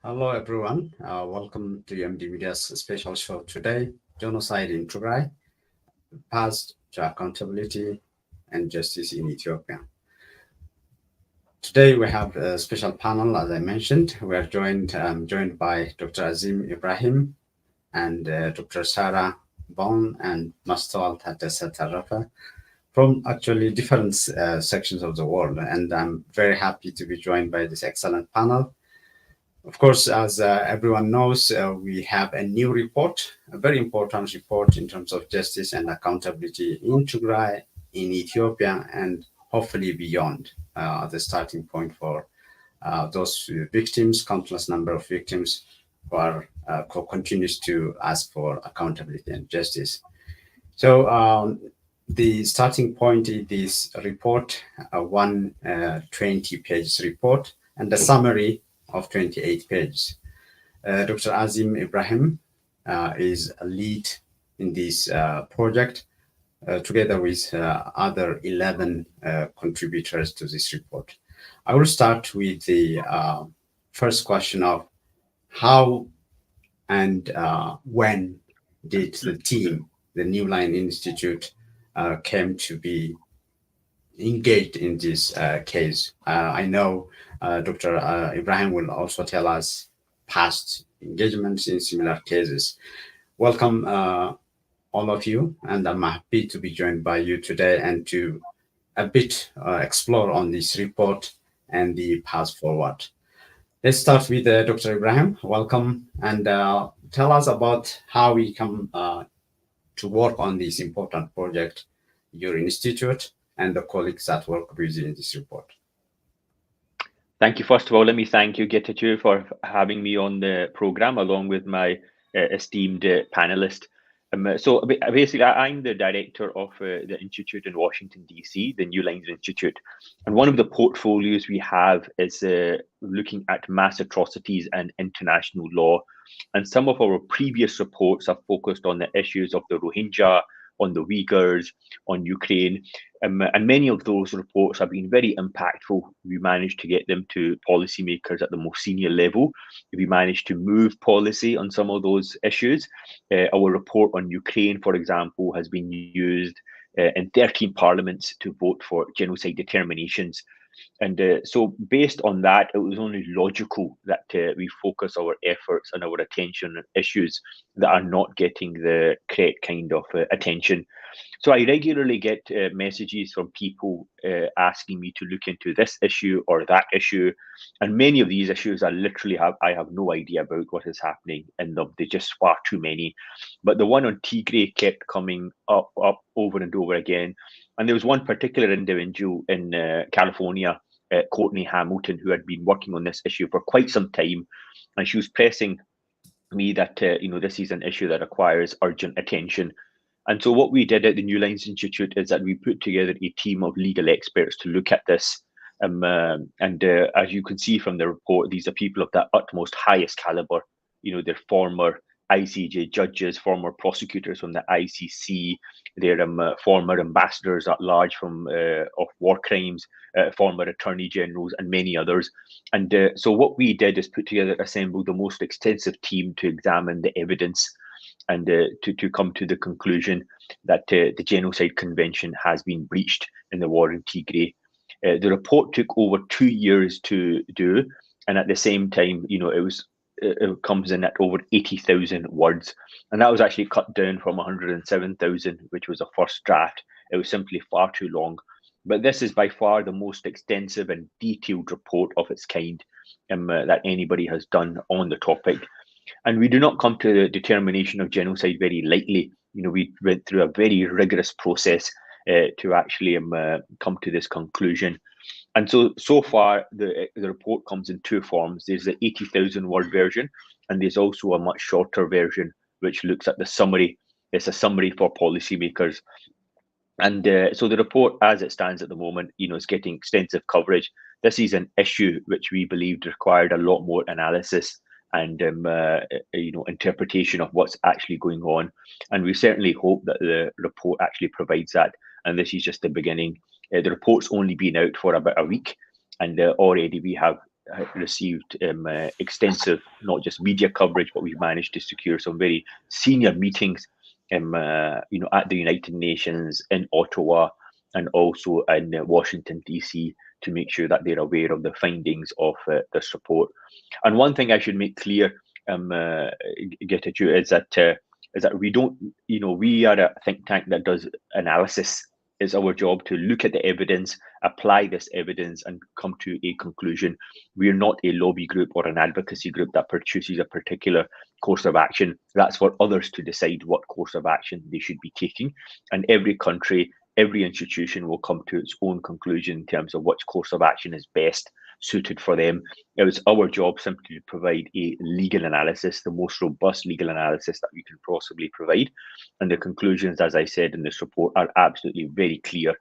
Hello, everyone. Welcome to MD Media's special show today, Genocide in Tigray, Path to Accountability and Justice in Ethiopia. Today, we have a special panel, as I mentioned. We are joined by Dr. Azeem Ibrahim and Dr. Sarah Bone and Mastwal Tarafa from actually different sections of the world. And I'm very happy to be joined by this excellent panel. Of course, as everyone knows, we have a new report, a very important report in terms of justice and accountability in Tigray, in Ethiopia, and hopefully beyond, the starting point for those victims, countless number of victims who continues to ask for accountability and justice. So the starting point is this report, a 120-page report, and the summary of 28 pages. Dr. Azeem Ibrahim is a lead in this project, together with other 11 contributors to this report. I will start with the first question of how and when did the team, the Newlines Institute, came to be engaged in this case. I know Dr. Ibrahim will also tell us past engagements in similar cases. Welcome, all of you, and I'm happy to be joined by you today and to a bit explore on this report and the path forward. Let's start with Dr. Ibrahim. Welcome, and tell us about how we come to work on this important project, your institute, and the colleagues that work with you in this report. Thank you. First of all, let me thank you, Getachew, for having me on the program along with my esteemed panelist. So basically, I'm the director of the Institute in Washington, D.C., the Newlines Institute. And one of the portfolios we have is looking at mass atrocities and international law. And some of our previous reports have focused on the issues of the Rohingya, on the Uyghurs, on Ukraine. And many of those reports have been very impactful. We managed to get them to policymakers at the most senior level. We managed to move policy on some of those issues. Our report on Ukraine, for example, has been used in 13 parliaments to vote for genocide determinations. And so based on that, it was only logical that we focus our efforts and our attention on issues that are not getting the correct kind of attention. So I regularly get messages from people asking me to look into this issue or that issue. And many of these issues I have no idea about what is happening in them. They're just far too many. But the one on Tigray kept coming up over and over again. And there was one particular individual in California, Courtney Hamilton, who had been working on this issue for quite some time. And she was pressing me that, this is an issue that requires urgent attention. And so what we did at the Newlines Institute is that we put together a team of legal experts to look at this. As you can see from the report, these are people of the utmost highest caliber. They're former ICJ judges, former prosecutors from the ICC, they're former ambassadors at large from of war crimes, former attorney generals, and many others. And so what we did is assemble the most extensive team to examine the evidence and to come to the conclusion that the Genocide Convention has been breached in the war in Tigray. The report took over 2 years to do, and at the same time, it comes in at over 80,000 words, and that was actually cut down from 107,000, which was a first draft. It was simply far too long. But this is by far the most extensive and detailed report of its kind that anybody has done on the topic. And we do not come to the determination of genocide very lightly. We went through a very rigorous process to actually come to this conclusion. And so far, the report comes in two forms. There's the 80,000 word version, and there's also a much shorter version, which looks at the summary. It's a summary for policymakers. And so the report, as it stands at the moment, is getting extensive coverage. This is an issue which we believed required a lot more analysis and interpretation of what's actually going on. And we certainly hope that the report actually provides that. And this is just the beginning. The report's only been out for about a week, and already we have received extensive, not just media coverage, but we've managed to secure some very senior meetings, at the United Nations, in Ottawa, and also in Washington, D.C., to make sure that they're aware of the findings of this report. And one thing I should make clear, Getachew, is that we don't, we are a think tank that does analysis. It's our job to look at the evidence, apply this evidence, and come to a conclusion. We're not a lobby group or an advocacy group that produces a particular course of action. That's for others to decide what course of action they should be taking. And every country, every institution will come to its own conclusion in terms of which course of action is best suited for them. It was our job simply to provide a legal analysis, the most robust legal analysis that we can possibly provide. And the conclusions, as I said in this report, are absolutely very clear,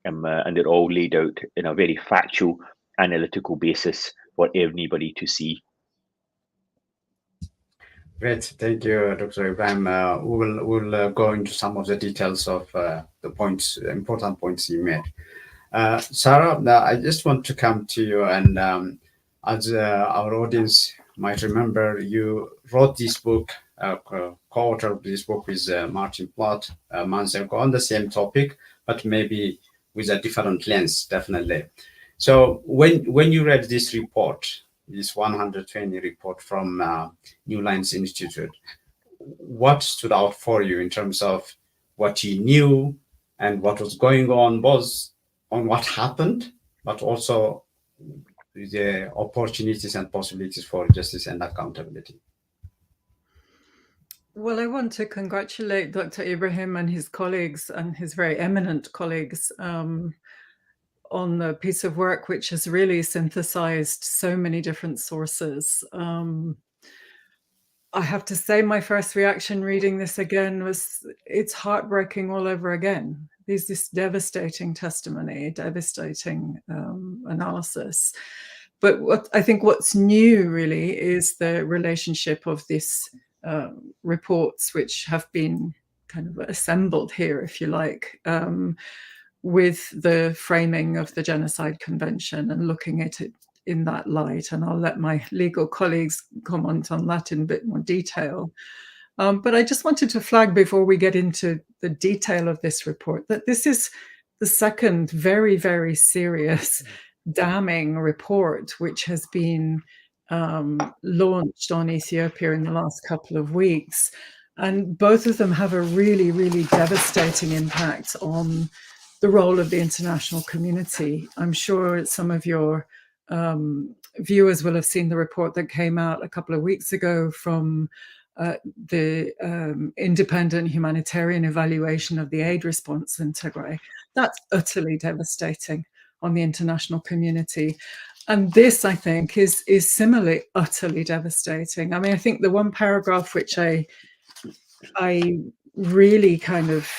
and they're all laid out in a very factual, analytical basis for anybody to see. Great, thank you, Dr. Ibrahim. We'll go into some of the details of the points, important points you made. Sarah, I just want to come to you, and as our audience might remember, you wrote this book, co-authored this book with Martin Platt months ago on the same topic, but maybe with a different lens, definitely. So when you read this report, this 120 report from Newlines Institute, what stood out for you in terms of what you knew and what was going on, both on what happened, but also the opportunities and possibilities for justice and accountability? Well, I want to congratulate Dr. Ibrahim and his colleagues, and his very eminent colleagues, on the piece of work which has really synthesized so many different sources. I have to say, my first reaction reading this again was, it's heartbreaking all over again. There's this devastating testimony, devastating analysis. But I think what's new really is the relationship of these reports, which have been kind of assembled here, if you like, with the framing of the Genocide Convention and looking at it in that light. And I'll let my legal colleagues comment on that in a bit more detail. But I just wanted to flag, before we get into the detail of this report, that this is the second very, very serious, damning report which has been launched on Ethiopia in the last couple of weeks. And both of them have a really, really devastating impact on the role of the international community. I'm sure some of your viewers will have seen the report that came out a couple of weeks ago from the independent humanitarian evaluation of the aid response in Tigray. That's utterly devastating on the international community. And this, I think, is similarly utterly devastating. I mean, I think the one paragraph which I really kind of,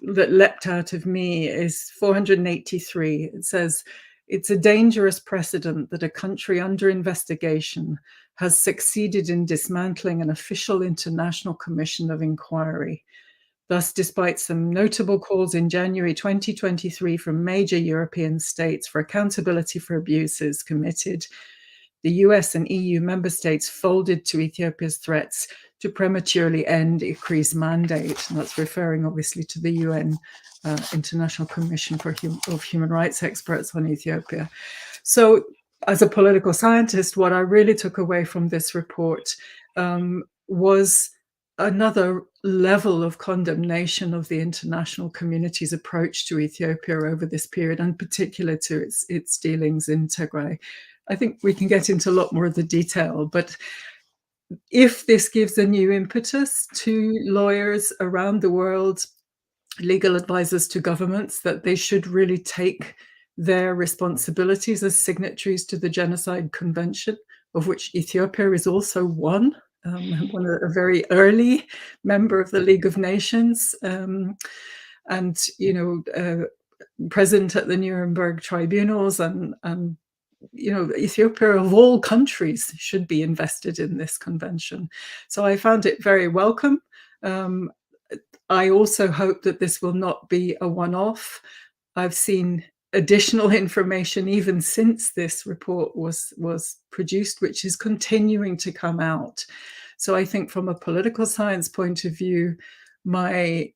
that leapt out of me, is 483. It says, it's a dangerous precedent that a country under investigation has succeeded in dismantling an official international commission of inquiry. Thus, despite some notable calls in January 2023 from major European states for accountability for abuses committed, the US and EU member states folded to Ethiopia's threats to prematurely end ICRI's mandate. And that's referring obviously to the UN International Commission of Human Rights Experts on Ethiopia. So as a political scientist, what I really took away from this report was another level of condemnation of the international community's approach to Ethiopia over this period, and particular to its dealings in Tigray. I think we can get into a lot more of the detail, but if this gives a new impetus to lawyers around the world, legal advisors to governments, that they should really take their responsibilities as signatories to the Genocide Convention, of which Ethiopia is also one, a very early member of the League of Nations, and present at the Nuremberg tribunals, and Ethiopia of all countries should be invested in this convention. So I found it very welcome. I also hope that this will not be a one-off. I've seen additional information even since this report was produced, which is continuing to come out. So I think from a political science point of view, my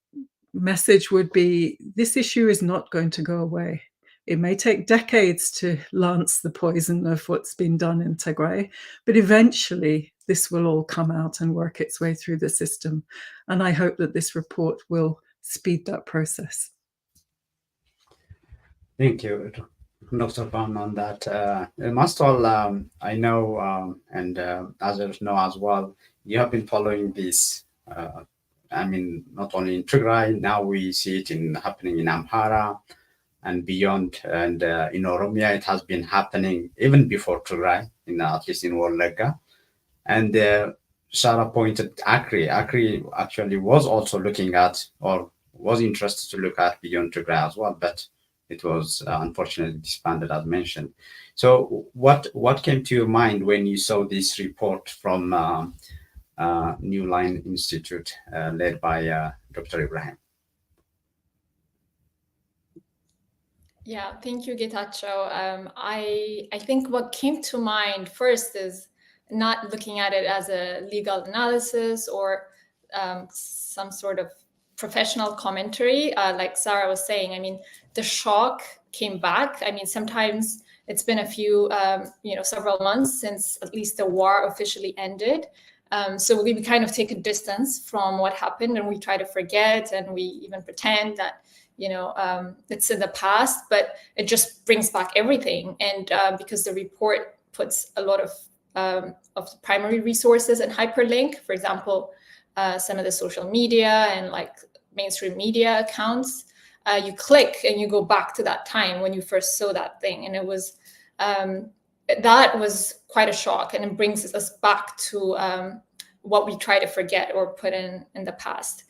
message would be this issue is not going to go away. It may take decades to lance the poison of what's been done in Tigray, but eventually this will all come out and work its way through the system. And I hope that this report will speed that process. Thank you, Dr. Ban, on that. Mastal, I know, and others know as well, you have been following this. I mean, not only in Tigray, now we see it happening in Amhara and beyond. And in Oromia, it has been happening even before Tigray, at least in Wolaga. And Sarah pointed Akri. Akri actually was also looking at, or was interested to look at beyond Tigray as well, but it was unfortunately disbanded, as mentioned. So what came to your mind when you saw this report from Newlines Institute led by Dr. Ibrahim? Yeah, thank you, Getachew. I think what came to mind first is not looking at it as a legal analysis or some sort of professional commentary, like Sarah was saying. I mean, the shock came back. I mean, sometimes it's been a few, several months since at least the war officially ended. So we kind of take a distance from what happened, and we try to forget, and we even pretend that, it's in the past, but it just brings back everything. And because the report puts a lot of the primary resources and hyperlink, for example, some of the social media and like mainstream media accounts, you click and you go back to that time when you first saw that thing. And it was, that was quite a shock, and it brings us back to what we try to forget or put in the past.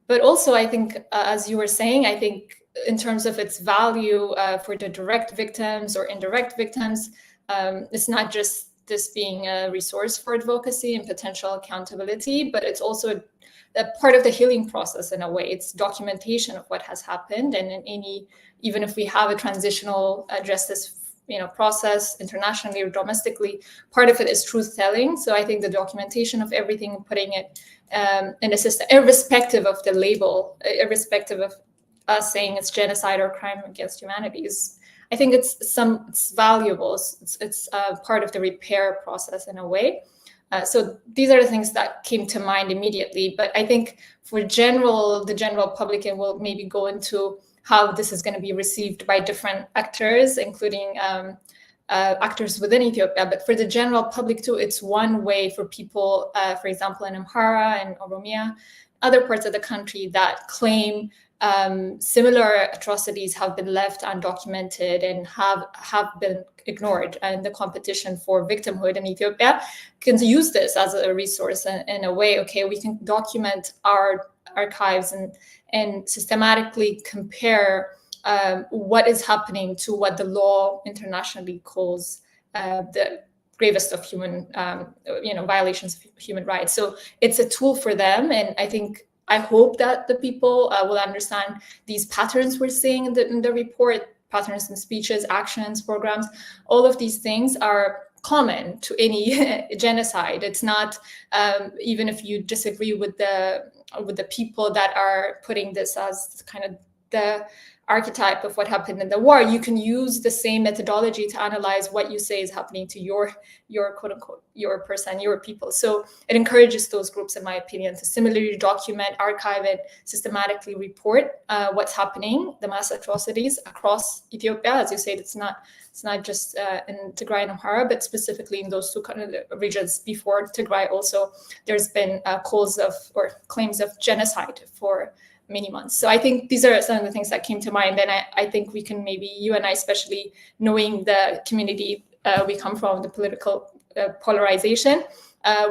But also, I think, as you were saying, I think in terms of its value for the direct victims or indirect victims, it's not just this being a resource for advocacy and potential accountability, but it's also a part of the healing process in a way. It's documentation of what has happened, and in even if we have a transitional justice process internationally or domestically, part of it is truth telling. So I think the documentation of everything, putting it in a system, irrespective of the label, irrespective of us saying it's genocide or crime against humanity, I think it's valuable. It's part of the repair process in a way. So these are the things that came to mind immediately. But I think for the general public, and we'll maybe go into how this is going to be received by different actors, including actors within Ethiopia. But for the general public too, it's one way for people, for example, in Amhara and Oromia, other parts of the country that claim similar atrocities have been left undocumented and have been ignored. And the competition for victimhood in Ethiopia can use this as a resource in a way. Okay, we can document our archives and systematically compare what is happening to what the law internationally calls the gravest of human, violations of human rights. So it's a tool for them, and I hope that the people will understand these patterns we're seeing in the report, patterns in speeches, actions, programs. All of these things are common to any genocide. It's not, even if you disagree with the people that are putting this as kind of the archetype of what happened in the war, you can use the same methodology to analyze what you say is happening to your quote unquote, your person, your people. So it encourages those groups, in my opinion, to similarly document, archive it, systematically report what's happening, the mass atrocities across Ethiopia. As you said, it's not just in Tigray and Amhara, but specifically in those two kind of regions. Before Tigray also, there's been calls of or claims of genocide for many months. So I think these are some of the things that came to mind. And I think we can maybe, you and I, especially knowing the community we come from, the political polarization,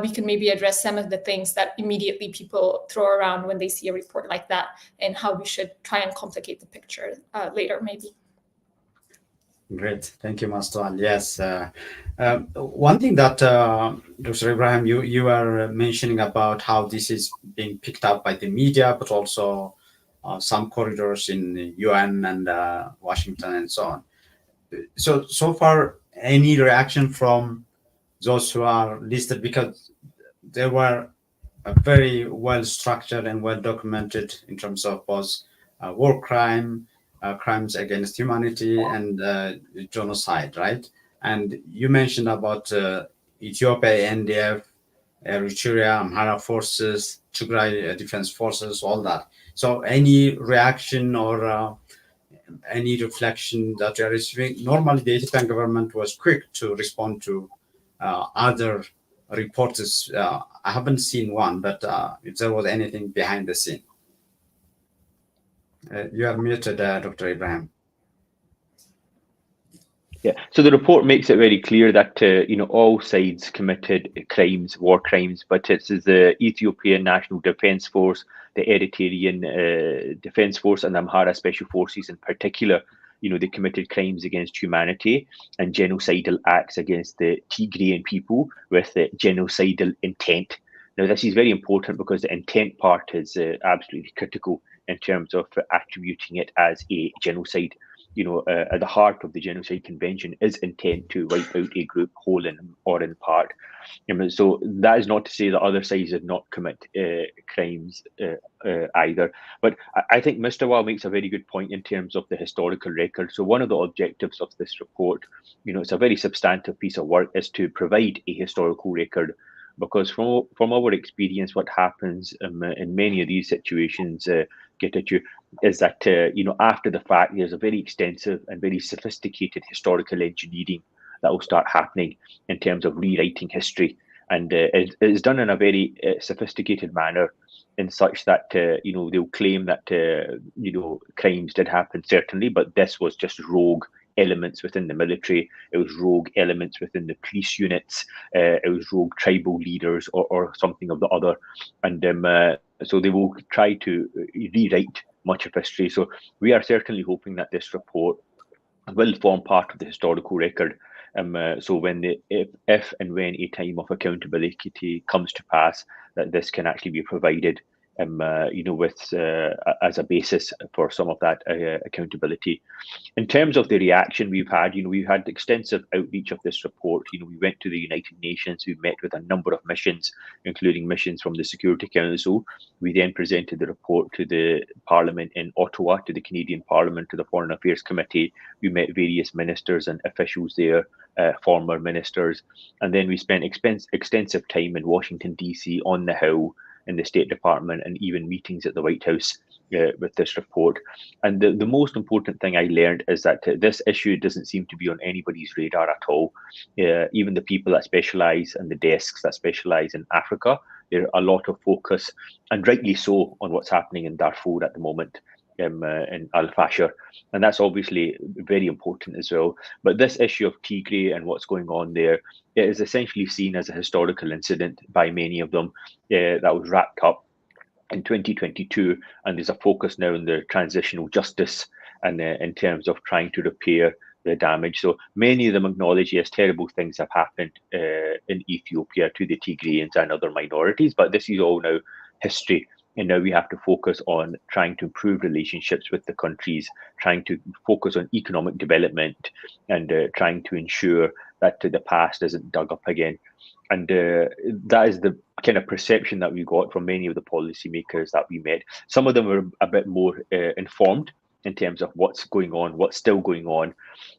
we can maybe address some of the things that immediately people throw around when they see a report like that, and how we should try and complicate the picture later, maybe. Great. Thank you, Mastal. Yes. One thing that, Dr. Ibrahim, you are mentioning about how this is being picked up by the media, but also some corridors in the UN and Washington and so on. So far, any reaction from those who are listed, because they were very well structured and well documented in terms of both war crime, crimes against humanity, and genocide, right? And you mentioned about Ethiopia, NDF, Eritrea, Amhara forces, Tigray defense forces, all that. So any reaction or any reflection that you are receiving? Normally, the Ethiopian government was quick to respond to other reports. I haven't seen one, but if there was anything behind the scene. You are muted, Dr. Ibrahim. Yeah, so the report makes it very clear that all sides committed crimes, war crimes, but it's the Ethiopian National Defence Force, the Eritrean Defence Force, and the Amhara Special Forces in particular. They committed crimes against humanity and genocidal acts against the Tigrayan people with genocidal intent. Now, this is very important because the intent part is absolutely critical in terms of attributing it as a genocide. At the heart of the Genocide Convention is intent to wipe out a group whole or in part. So that is not to say that other sides did not commit crimes either. But I think Mr. Wall makes a very good point in terms of the historical record. So one of the objectives of this report, it's a very substantive piece of work, is to provide a historical record. Because from our experience, what happens in many of these situations, is that after the fact, there's a very extensive and very sophisticated historical engineering that will start happening in terms of rewriting history, and it is done in a very sophisticated manner, in such that they'll claim that crimes did happen, certainly, but this was just rogue elements within the military, it was rogue elements within the police units, it was rogue tribal leaders or something of the other, and so they will try to rewrite much of history. So we are certainly hoping that this report will form part of the historical record. So when if and when a time of accountability comes to pass, that this can actually be provided with as a basis for some of that accountability. In terms of the reaction we've had extensive outreach of this report. We went to the United Nations, we met with a number of missions, including missions from the Security Council. We then presented the report to the Parliament in Ottawa, to the Canadian Parliament, to the Foreign Affairs Committee. We met various ministers and officials there, former ministers, and then we spent extensive time in Washington, D.C. on the Hill, in the State Department, and even meetings at the White House with this report. And the most important thing I learned is that this issue doesn't seem to be on anybody's radar at all. Even the people that specialize and the desks that specialize in Africa, there are a lot of focus, and rightly so, on what's happening in Darfur at the moment, in Al-Fashir, and that's obviously very important as well. But this issue of Tigray and what's going on there, it is essentially seen as a historical incident by many of them that was wrapped up in 2022, and there's a focus now on the transitional justice and in terms of trying to repair the damage. So many of them acknowledge, yes, terrible things have happened in Ethiopia to the Tigrayans and other minorities, but this is all now history. And now we have to focus on trying to improve relationships with the countries, trying to focus on economic development, and trying to ensure that the past isn't dug up again. And that is the kind of perception that we got from many of the policymakers that we met. Some of them were a bit more informed in terms of what's going on, what's still going on.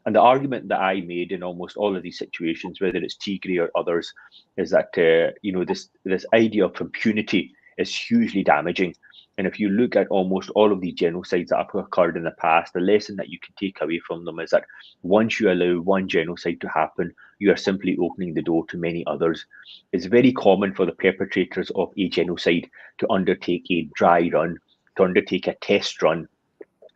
And the argument that I made in almost all of these situations, whether it's Tigray or others, is that this idea of impunity is hugely damaging. And if you look at almost all of these genocides that have occurred in the past, the lesson that you can take away from them is that once you allow one genocide to happen, you are simply opening the door to many others. It's very common for the perpetrators of a genocide to undertake a dry run, to undertake a test run,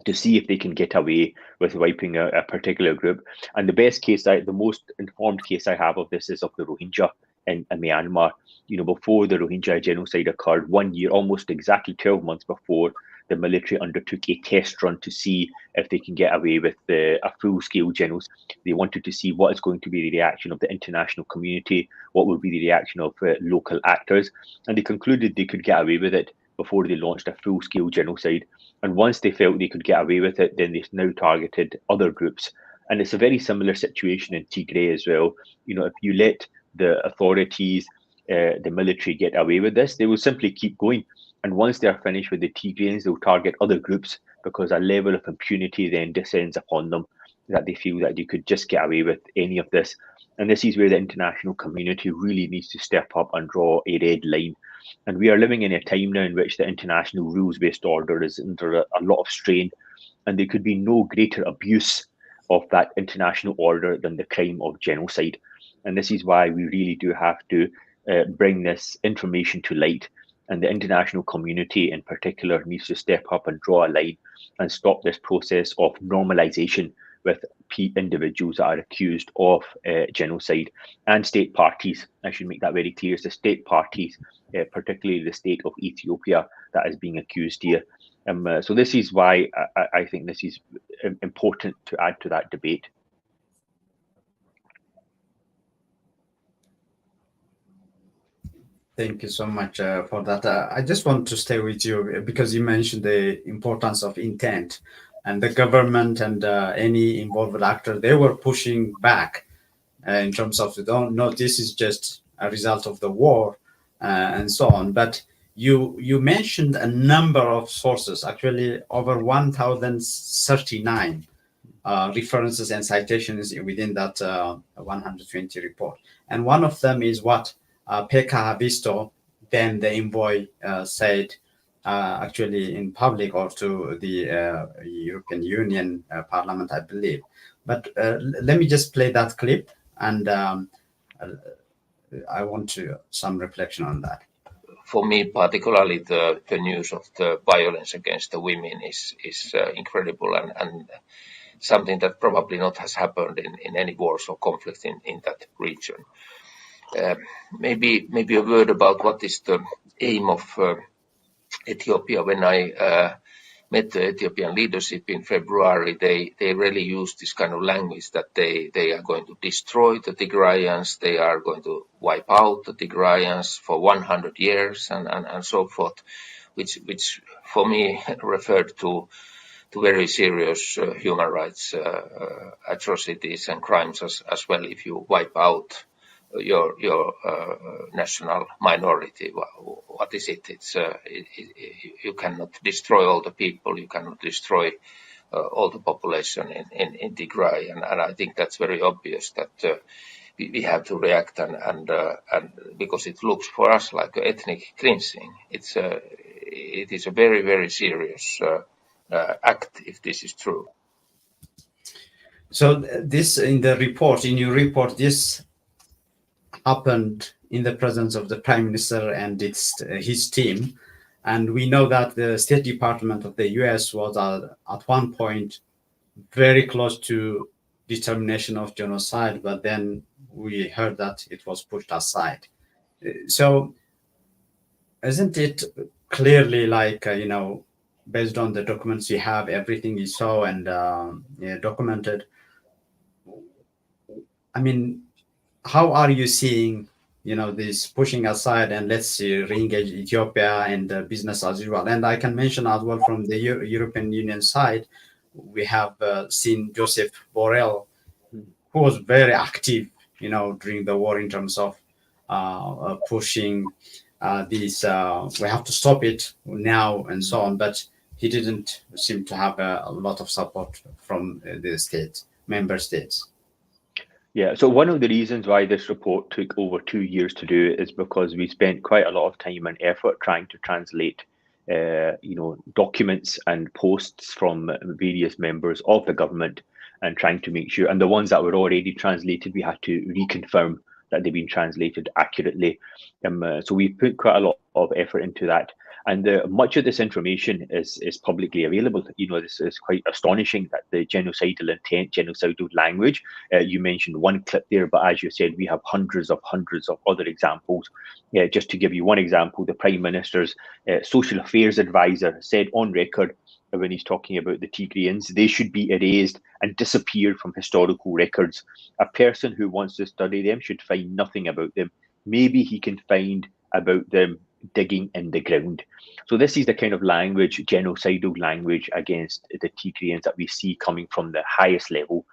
to see if they can get away with wiping a particular group. And the best case, the most informed case I have of this is of the Rohingya in Myanmar. Before the Rohingya genocide occurred, 1 year, almost exactly 12 months before, the military undertook a test run to see if they can get away with a full-scale genocide. They wanted to see what is going to be the reaction of the international community, what will be the reaction of local actors, and they concluded they could get away with it before they launched a full-scale genocide. And once they felt they could get away with it, then they now targeted other groups. And it's a very similar situation in Tigray as well. If you let the authorities, the military get away with this, they will simply keep going. And once they're finished with the Tigrayans, they'll target other groups, because a level of impunity then descends upon them, that they feel that they could just get away with any of this. And this is where the international community really needs to step up and draw a red line. And we are living in a time now in which the international rules-based order is under a lot of strain, and there could be no greater abuse of that international order than the crime of genocide. And this is why we really do have to bring this information to light. And the international community in particular needs to step up and draw a line and stop this process of normalization with individuals that are accused of genocide, and state parties. I should make that very clear. It's the state parties, particularly the state of Ethiopia, that is being accused here. So this is why I think this is important to add to that debate. Thank you so much for that. I just want to stay with you because you mentioned the importance of intent, and the government and any involved actor, they were pushing back in terms of, no, this is just a result of the war and so on. But you mentioned a number of sources, actually over 1,039 references and citations within that 120 report. And one of them is what Pekka Haavisto, then the envoy, said actually in public or to the European Union Parliament, I believe. But let me just play that clip, and I want some reflection on that. For me, particularly the news of the violence against the women is incredible, and something that probably not has happened in any wars or conflicts in that region. Maybe a word about what is the aim of Ethiopia. When I met the Ethiopian leadership in February, they really used this kind of language that they are going to destroy the Tigrayans, they are going to wipe out the Tigrayans for 100 years and so forth, which for me referred to very serious human rights atrocities and crimes as well. If you wipe out your national minority, what is it? It's you cannot destroy all the people, you cannot destroy all the population in Tigray, and I think that's very obvious that we have to react and because it looks for us like ethnic cleansing. It is a very, very serious act if this is true. So this in your report, this happened in the presence of the Prime Minister and his team. And we know that the State Department of the US was at one point very close to determination of genocide, but then we heard that it was pushed aside. So isn't it clearly like, based on the documents you have, everything you saw and documented, I mean, how are you seeing, this pushing aside and let's re-engage Ethiopia and business as usual? And I can mention as well from the European Union side, we have seen Joseph Borrell, who was very active, during the war in terms of pushing these, we have to stop it now and so on. But he didn't seem to have a lot of support from the member states. Yeah, so one of the reasons why this report took over 2 years to do is because we spent quite a lot of time and effort trying to translate, documents and posts from various members of the government, and trying to make sure, and the ones that were already translated, we had to reconfirm that they've been translated accurately. So we put quite a lot of effort into that. And much of this information is publicly available. This is quite astonishing that the genocidal intent, genocidal language, you mentioned one clip there, but as you said, we have hundreds of other examples. Just to give you one example, the Prime Minister's social affairs advisor said on record, when he's talking about the Tigrayans, they should be erased and disappear from historical records. A person who wants to study them should find nothing about them. Maybe he can find about them digging in the ground. So this is the kind of language, genocidal language against the Tigrayans that we see coming from the highest level.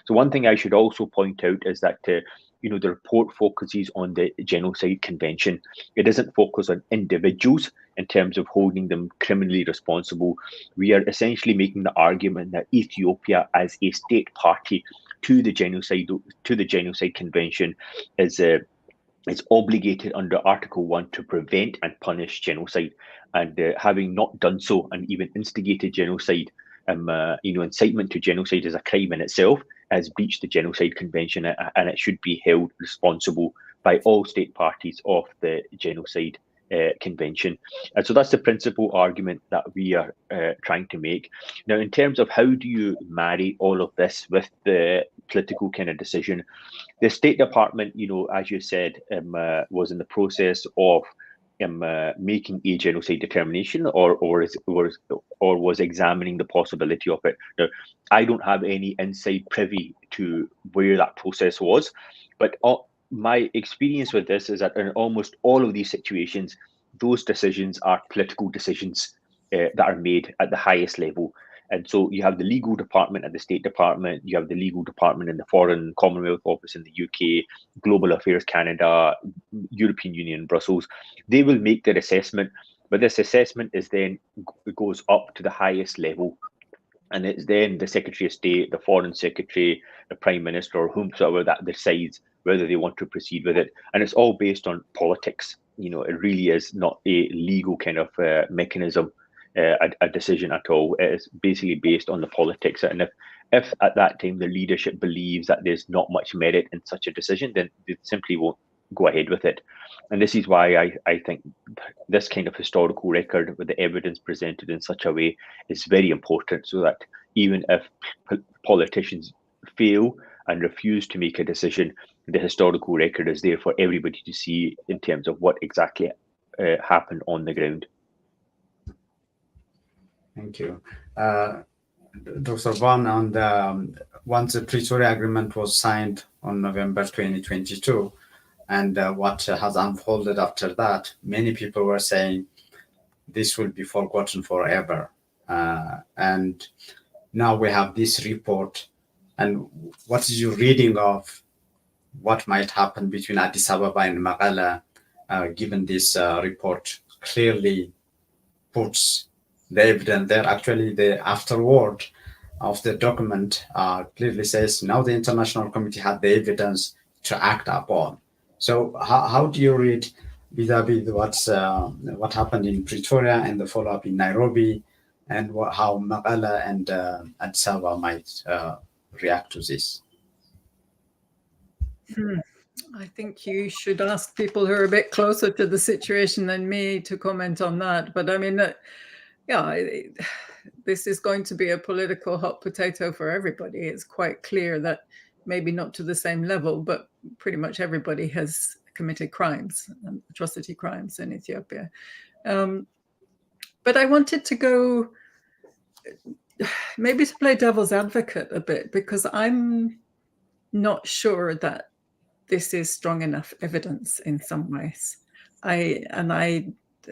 So one thing I should also point out is that the report focuses on the Genocide Convention. It doesn't focus on individuals in terms of holding them criminally responsible. We are essentially making the argument that Ethiopia, as a state party to the Genocide Convention, is obligated under Article 1 to prevent and punish genocide, and having not done so and even instigated genocide, incitement to genocide is a crime in itself, has breached the Genocide Convention, and it should be held responsible by all state parties of the Genocide Convention. And so that's the principal argument that we are trying to make. Now, in terms of how do you marry all of this with the political kind of decision, the State Department, as you said, was in the process of making a genocide determination, or was examining the possibility of it. Now, I don't have any inside privy to where that process was, but my experience with this is that in almost all of these situations, those decisions are political decisions that are made at the highest level. And so you have the legal department at the State Department, you have the legal department in the Foreign Commonwealth Office in the UK, Global Affairs Canada, European Union, Brussels. They will make their assessment, but this assessment is then goes up to the highest level. And it's then the Secretary of State, the Foreign Secretary, the Prime Minister, or whomsoever that decides whether they want to proceed with it. And it's all based on politics. It really is not a legal kind of mechanism. A decision at all. It is basically based on the politics, and if at that time the leadership believes that there's not much merit in such a decision, then they simply won't go ahead with it. And this is why I think this kind of historical record with the evidence presented in such a way is very important, so that even if politicians fail and refuse to make a decision, the historical record is there for everybody to see in terms of what exactly happened on the ground. Thank you. Dr. Vaughan, once the Pretoria Agreement was signed on November 2022, and what has unfolded after that, many people were saying this will be forgotten forever. And now we have this report. And what is your reading of what might happen between Addis Ababa and Mekelle, given this report clearly puts the evidence there? Actually, the afterword of the document clearly says now the international committee had the evidence to act upon. So how do you read vis-a-vis what happened in Pretoria and the follow-up in Nairobi, and how Mekelle and Addis Ababa might react to this? I think you should ask people who are a bit closer to the situation than me to comment on that. But I mean, this is going to be a political hot potato for everybody. It's quite clear that maybe not to the same level, but pretty much everybody has committed crimes, atrocity crimes in Ethiopia. But I wanted to go maybe to play devil's advocate a bit, because I'm not sure that this is strong enough evidence in some ways. I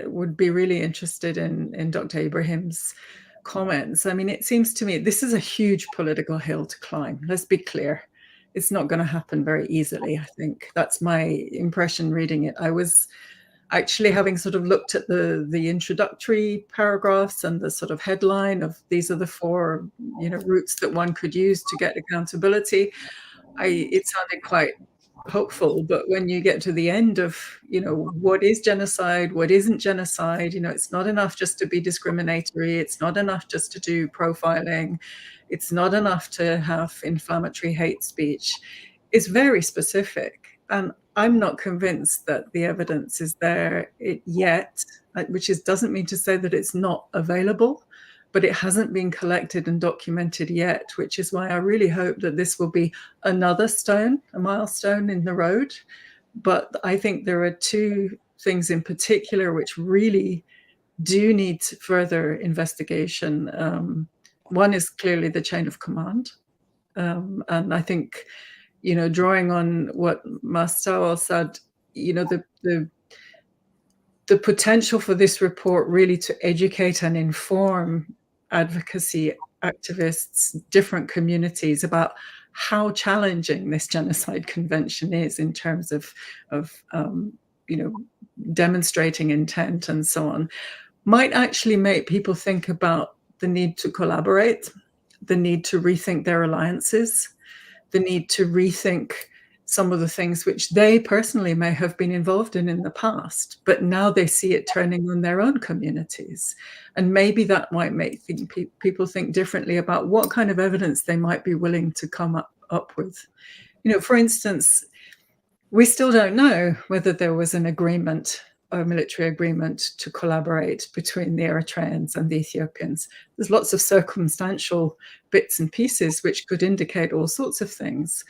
would be really interested in Dr. Ibrahim's comments. I mean, it seems to me this is a huge political hill to climb. Let's be clear. It's not going to happen very easily, I think. That's my impression reading it. I was actually, having sort of looked at the introductory paragraphs and the sort of headline of these are the four routes that one could use to get accountability, it sounded quite hopeful. But when you get to the end of what is genocide, what isn't genocide, it's not enough just to be discriminatory, it's not enough just to do profiling, it's not enough to have inflammatory hate speech. It's very specific, and I'm not convinced that the evidence is there yet, which doesn't mean to say that it's not available, but it hasn't been collected and documented yet, which is why I really hope that this will be another a milestone in the road. But I think there are two things in particular which really do need further investigation. One is clearly the chain of command. And I think, drawing on what Mastawal said, the the potential for this report really to educate and inform advocacy activists, different communities, about how challenging this genocide convention is in terms of demonstrating intent and so on, might actually make people think about the need to collaborate, the need to rethink their alliances, the need to rethink some of the things which they personally may have been involved in the past, but now they see it turning on their own communities. And maybe that might make people think differently about what kind of evidence they might be willing to come up with. For instance, we still don't know whether there was an agreement, a military agreement to collaborate between the Eritreans and the Ethiopians. There's lots of circumstantial bits and pieces which could indicate all sorts of things.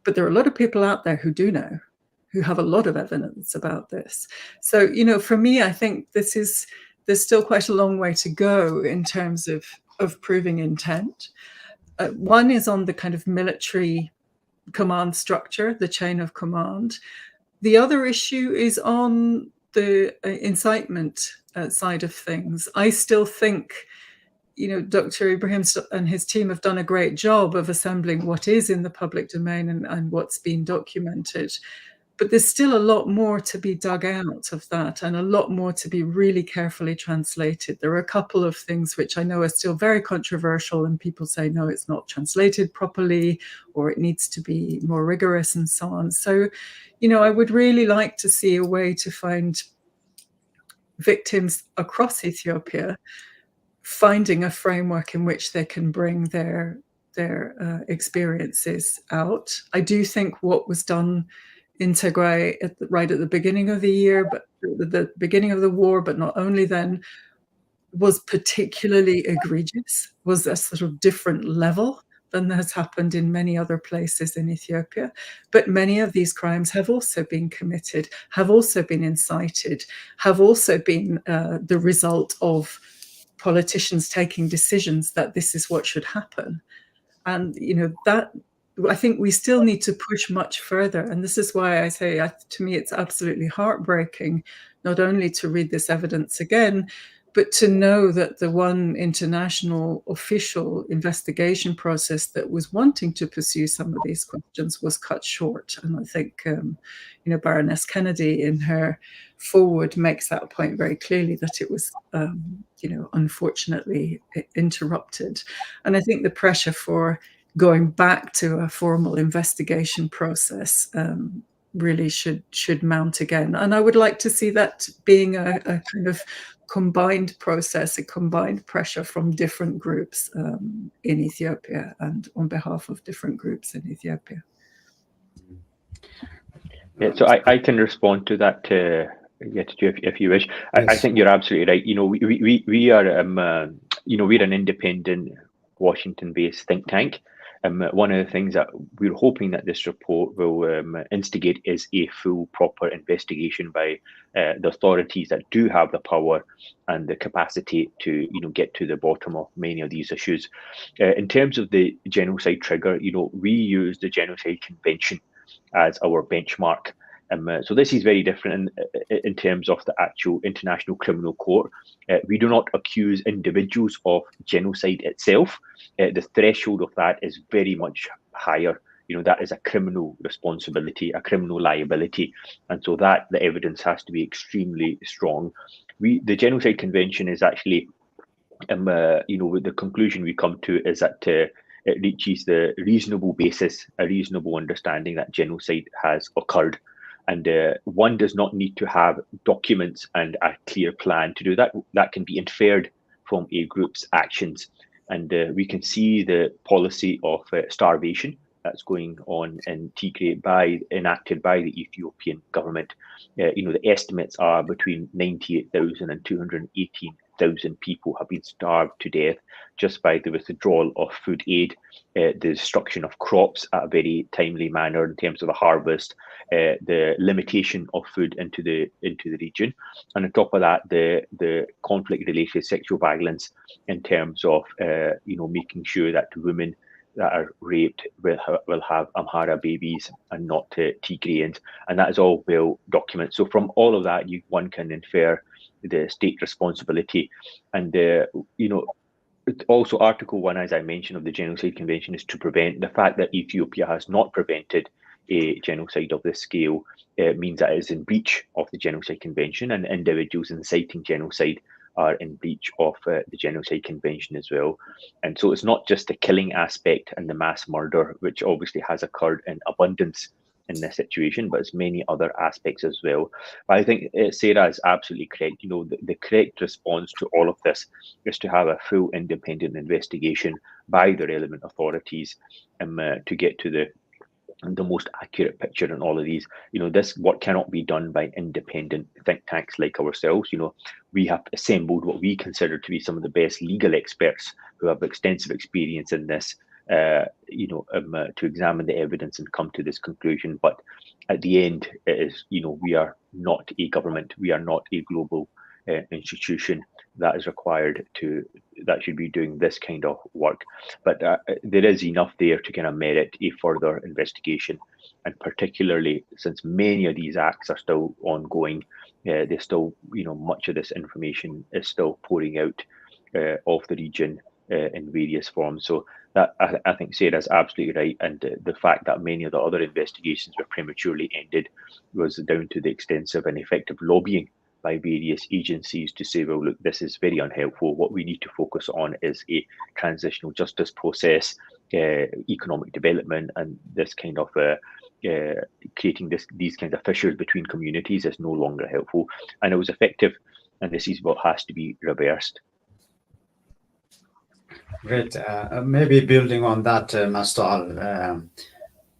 But there are a lot of people out there who do know, who have a lot of evidence about this. So, for me, I think there's still quite a long way to go in terms of proving intent. One is on the kind of military command structure, the chain of command. The other issue is on the incitement side of things. I still think, Dr. Ibrahim and his team have done a great job of assembling what is in the public domain and what's been documented. But there's still a lot more to be dug out of that, and a lot more to be really carefully translated. There are a couple of things which I know are still very controversial, and people say, no, it's not translated properly, or it needs to be more rigorous and so on. So, I would really like to see a way to find victims across Ethiopia finding a framework in which they can bring their experiences out. I do think what was done in Tigray right at the beginning of the year, but the beginning of the war, but not only then, was particularly egregious, was a sort of different level than has happened in many other places in Ethiopia. But many of these crimes have also been committed, have also been incited, have also been the result of politicians taking decisions that this is what should happen. And, that I think we still need to push much further. And this is why I say, to me, it's absolutely heartbreaking, not only to read this evidence again, but to know that the one international official investigation process that was wanting to pursue some of these questions was cut short. And I think, Baroness Kennedy in her foreword makes that point very clearly, that it was, unfortunately interrupted. And I think the pressure for going back to a formal investigation process really should mount again. And I would like to see that being a kind of combined process, a combined pressure from different groups in Ethiopia and on behalf of different groups in Ethiopia. Yeah, so I can respond to that, if you wish. Yes. I think you're absolutely right. We are we're an independent Washington-based think tank. One of the things that we're hoping that this report will instigate is a full, proper investigation by the authorities that do have the power and the capacity to, get to the bottom of many of these issues. In terms of the genocide trigger, we use the Genocide Convention as our benchmark. So this is very different in terms of the actual International Criminal Court. We do not accuse individuals of genocide itself. The threshold of that is very much higher. That is a criminal responsibility, a criminal liability. And so that the evidence has to be extremely strong. The Genocide Convention is actually, the conclusion we come to is that it reaches the reasonable basis, a reasonable understanding that genocide has occurred. And one does not need to have documents and a clear plan to do that. That can be inferred from a group's actions. And we can see the policy of starvation that's going on in Tigray enacted by the Ethiopian government. The estimates are between 98,000 and 218,000 people have been starved to death just by the withdrawal of food aid, the destruction of crops at a very timely manner in terms of the harvest, the limitation of food into the region, and on top of that, the conflict-related sexual violence in terms of making sure that women that are raped will have Amhara babies and not Tigrayans, and that is all well documented. So from all of that, one can infer the state responsibility, and also Article 1, as I mentioned, of the Genocide Convention is to prevent. The fact that Ethiopia has not prevented a genocide of this scale means that it is in breach of the Genocide Convention, and individuals inciting genocide are in breach of the Genocide Convention as well. And so it's not just the killing aspect and the mass murder, which obviously has occurred in abundance in this situation, but it's many other aspects as well. But I think Sarah is absolutely correct. The correct response to all of this is to have a full independent investigation by the relevant authorities to get to the most accurate picture in all of these. This work cannot be done by independent think tanks like ourselves. We have assembled what we consider to be some of the best legal experts who have extensive experience in this, to examine the evidence and come to this conclusion. But at the end, it is, we are not a government, we are not a global institution that is required that should be doing this kind of work. But there is enough there to kind of merit a further investigation, and particularly since many of these acts are still ongoing, there's still, much of this information is still pouring out of the region in various forms. So that I think Sarah's absolutely right, and the fact that many of the other investigations were prematurely ended was down to the extensive and effective lobbying by various agencies to say, well, look, this is very unhelpful. What we need to focus on is a transitional justice process, economic development, and this kind of creating these kinds of fissures between communities is no longer helpful. And it was effective, and this is what has to be reversed. Great. Maybe building on that, Mastal,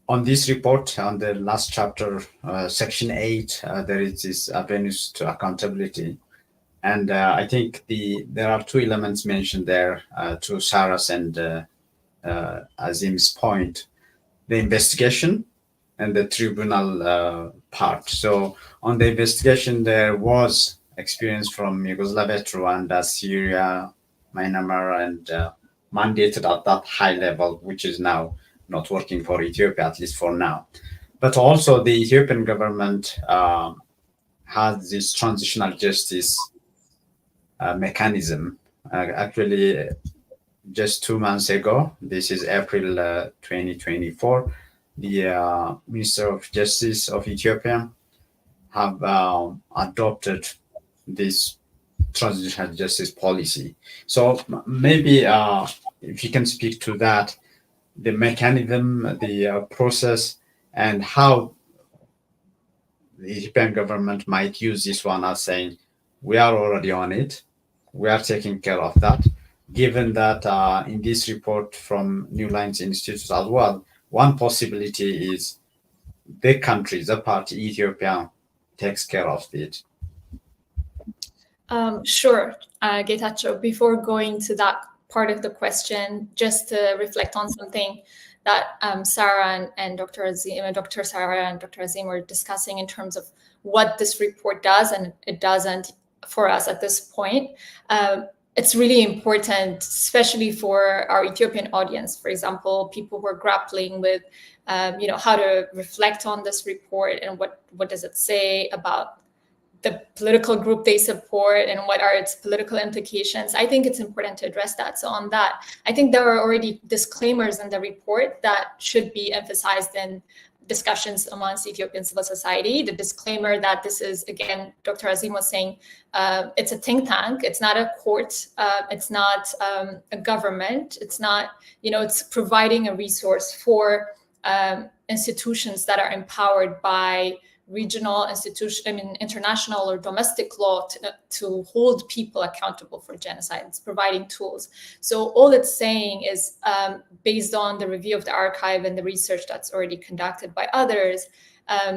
on this report, on the last chapter, section 8, there is this avenues to accountability. And I think there are two elements mentioned there, to Sarah's and Azeem's point, the investigation and the tribunal part. So on the investigation, there was experience from Yugoslavia, Rwanda, Syria, Myanmar, and mandated at that high level, which is now not working for Ethiopia, at least for now. But also the Ethiopian government has this transitional justice mechanism. Actually, just 2 months ago, this is April 2024, the Minister of Justice of Ethiopia have adopted this transitional justice policy. So maybe if you can speak to that, the mechanism, the process, and how the Ethiopian government might use this one as saying, we are already on it, we are taking care of that, given that in this report from Newlines Institute as well, one possibility is the country, the party, Ethiopia, takes care of it. Sure, Getachew. Before going to that part of the question, just to reflect on something that Sarah and Dr. Azeem, Dr. Sarah and Dr. Azeem were discussing in terms of what this report does and it doesn't for us at this point. It's really important, especially for our Ethiopian audience, for example, people who are grappling with, how to reflect on this report and what does it say about the political group they support and what are its political implications. I think it's important to address that. So on that, I think there are already disclaimers in the report that should be emphasized in discussions amongst Ethiopian civil society. The disclaimer that this is, again, Dr. Azeem was saying, it's a think tank, it's not a court, it's not a government, it's not, it's providing a resource for institutions that are empowered by regional international or domestic law to hold people accountable for genocide. It's providing tools. So all it's saying is, based on the review of the archive and the research that's already conducted by others,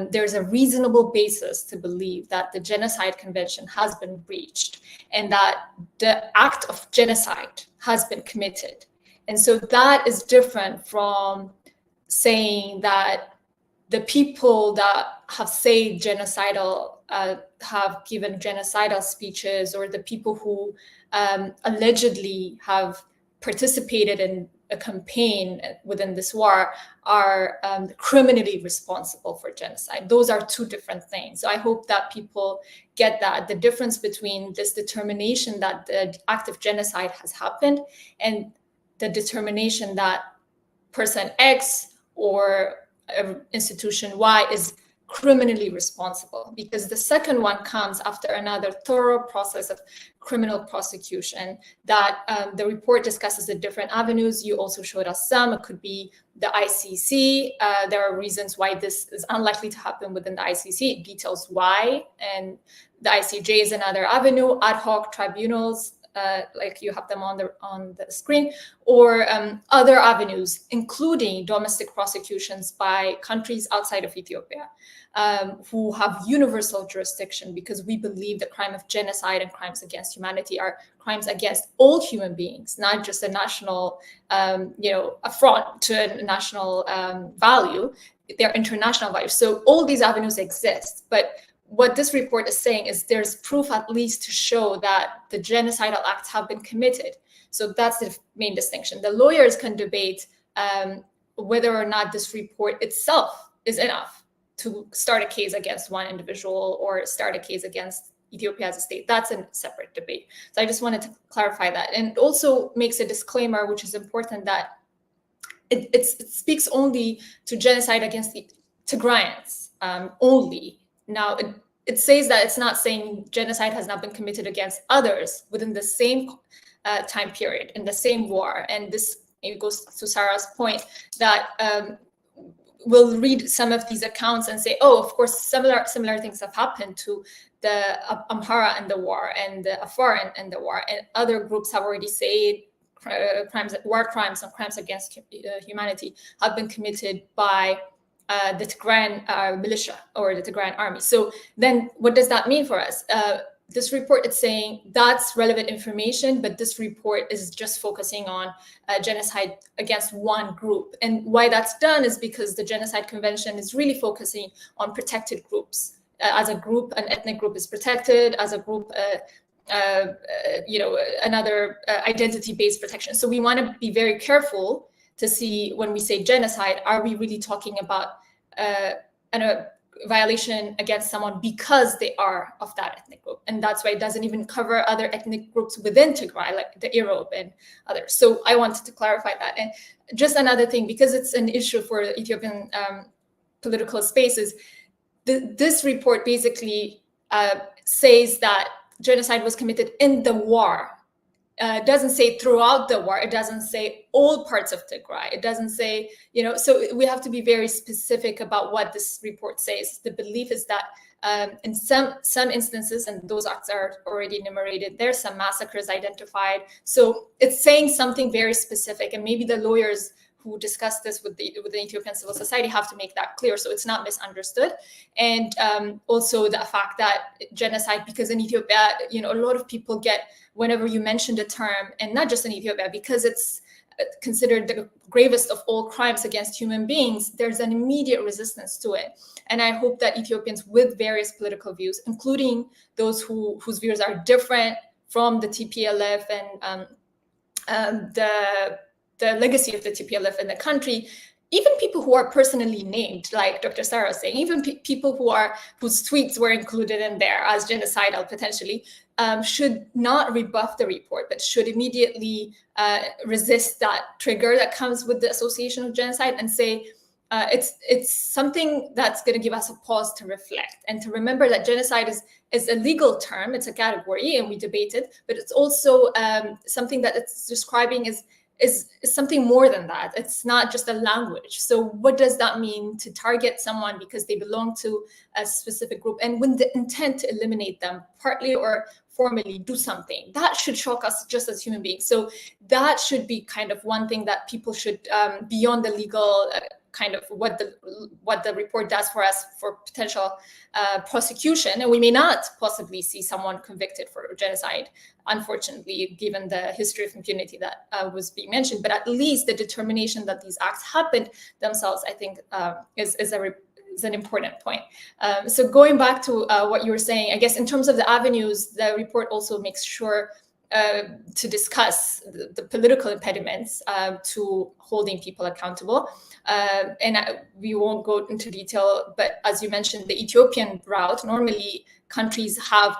there's a reasonable basis to believe that the Genocide Convention has been breached and that the act of genocide has been committed. And so that is different from saying that the people that have said genocidal, have given genocidal speeches, or the people who allegedly have participated in a campaign within this war are criminally responsible for genocide. Those are two different things. So I hope that people get that, the difference between this determination that the act of genocide has happened and the determination that person X or institution Y is criminally responsible, because the second one comes after another thorough process of criminal prosecution that the report discusses the different avenues. You also showed us some. It could be the ICC. There are reasons why this is unlikely to happen within the ICC. It details why. And the ICJ is another avenue, ad hoc tribunals, like you have them on the screen, or other avenues, including domestic prosecutions by countries outside of Ethiopia, who have universal jurisdiction, because we believe the crime of genocide and crimes against humanity are crimes against all human beings, not just a national, affront to a national value. They're international values. So all these avenues exist, but what this report is saying is there's proof at least to show that the genocidal acts have been committed. So that's the main distinction. The lawyers can debate whether or not this report itself is enough to start a case against one individual or start a case against Ethiopia as a state. That's a separate debate. So I just wanted to clarify that. And it also makes a disclaimer, which is important, that it speaks only to genocide against the Tigrayans only. Now, it says that it's not saying genocide has not been committed against others within the same time period, in the same war. And this goes to Sarah's point that we'll read some of these accounts and say, oh, of course, similar things have happened to the Amhara in the war and the Afar in the war. And other groups have already said war crimes and crimes against humanity have been committed by the Tigrayan militia or the Tigrayan army. So then what does that mean for us? This report is saying that's relevant information, but this report is just focusing on genocide against one group. And why that's done is because the Genocide Convention is really focusing on protected groups. As a group, an ethnic group is protected. As a group, another identity-based protection. So we want to be very careful to see when we say genocide, are we really talking about a violation against someone because they are of that ethnic group? And that's why it doesn't even cover other ethnic groups within Tigray, like the Irob and others. So I wanted to clarify that. And just another thing, because it's an issue for Ethiopian political spaces, this report basically says that genocide was committed in the war. It doesn't say throughout the war. It doesn't say all parts of Tigray. It doesn't say, so we have to be very specific about what this report says. The belief is that in some instances, and those acts are already enumerated, there's some massacres identified. So it's saying something very specific, and maybe the lawyers who discuss this with the Ethiopian civil society have to make that clear so it's not misunderstood. And also the fact that genocide, because in Ethiopia, a lot of people get, whenever you mention the term, and not just in Ethiopia, because it's considered the gravest of all crimes against human beings, there's an immediate resistance to it. And I hope that Ethiopians with various political views, including those whose views are different from the TPLF and the legacy of the TPLF in the country, even people who are personally named, like Dr. Sarah was saying, even people whose tweets were included in there as genocidal potentially, should not rebuff the report, but should immediately resist that trigger that comes with the association of genocide and say, it's something that's going to give us a pause to reflect and to remember that genocide is a legal term, it's a category, and we debate it, but it's also something that it's describing is something more than that. It's not just a language. So what does that mean to target someone because they belong to a specific group and with the intent to eliminate them, partly or formally do something? That should shock us just as human beings. So that should be kind of one thing that people should, beyond the legal kind of what the report does for us for potential prosecution, and we may not possibly see someone convicted for genocide, unfortunately, given the history of impunity that was being mentioned, but at least the determination that these acts happened themselves, I think, is an important point. So going back to what you were saying, I guess in terms of the avenues, the report also makes sure to discuss the political impediments to holding people accountable. We won't go into detail, but as you mentioned, the Ethiopian route, normally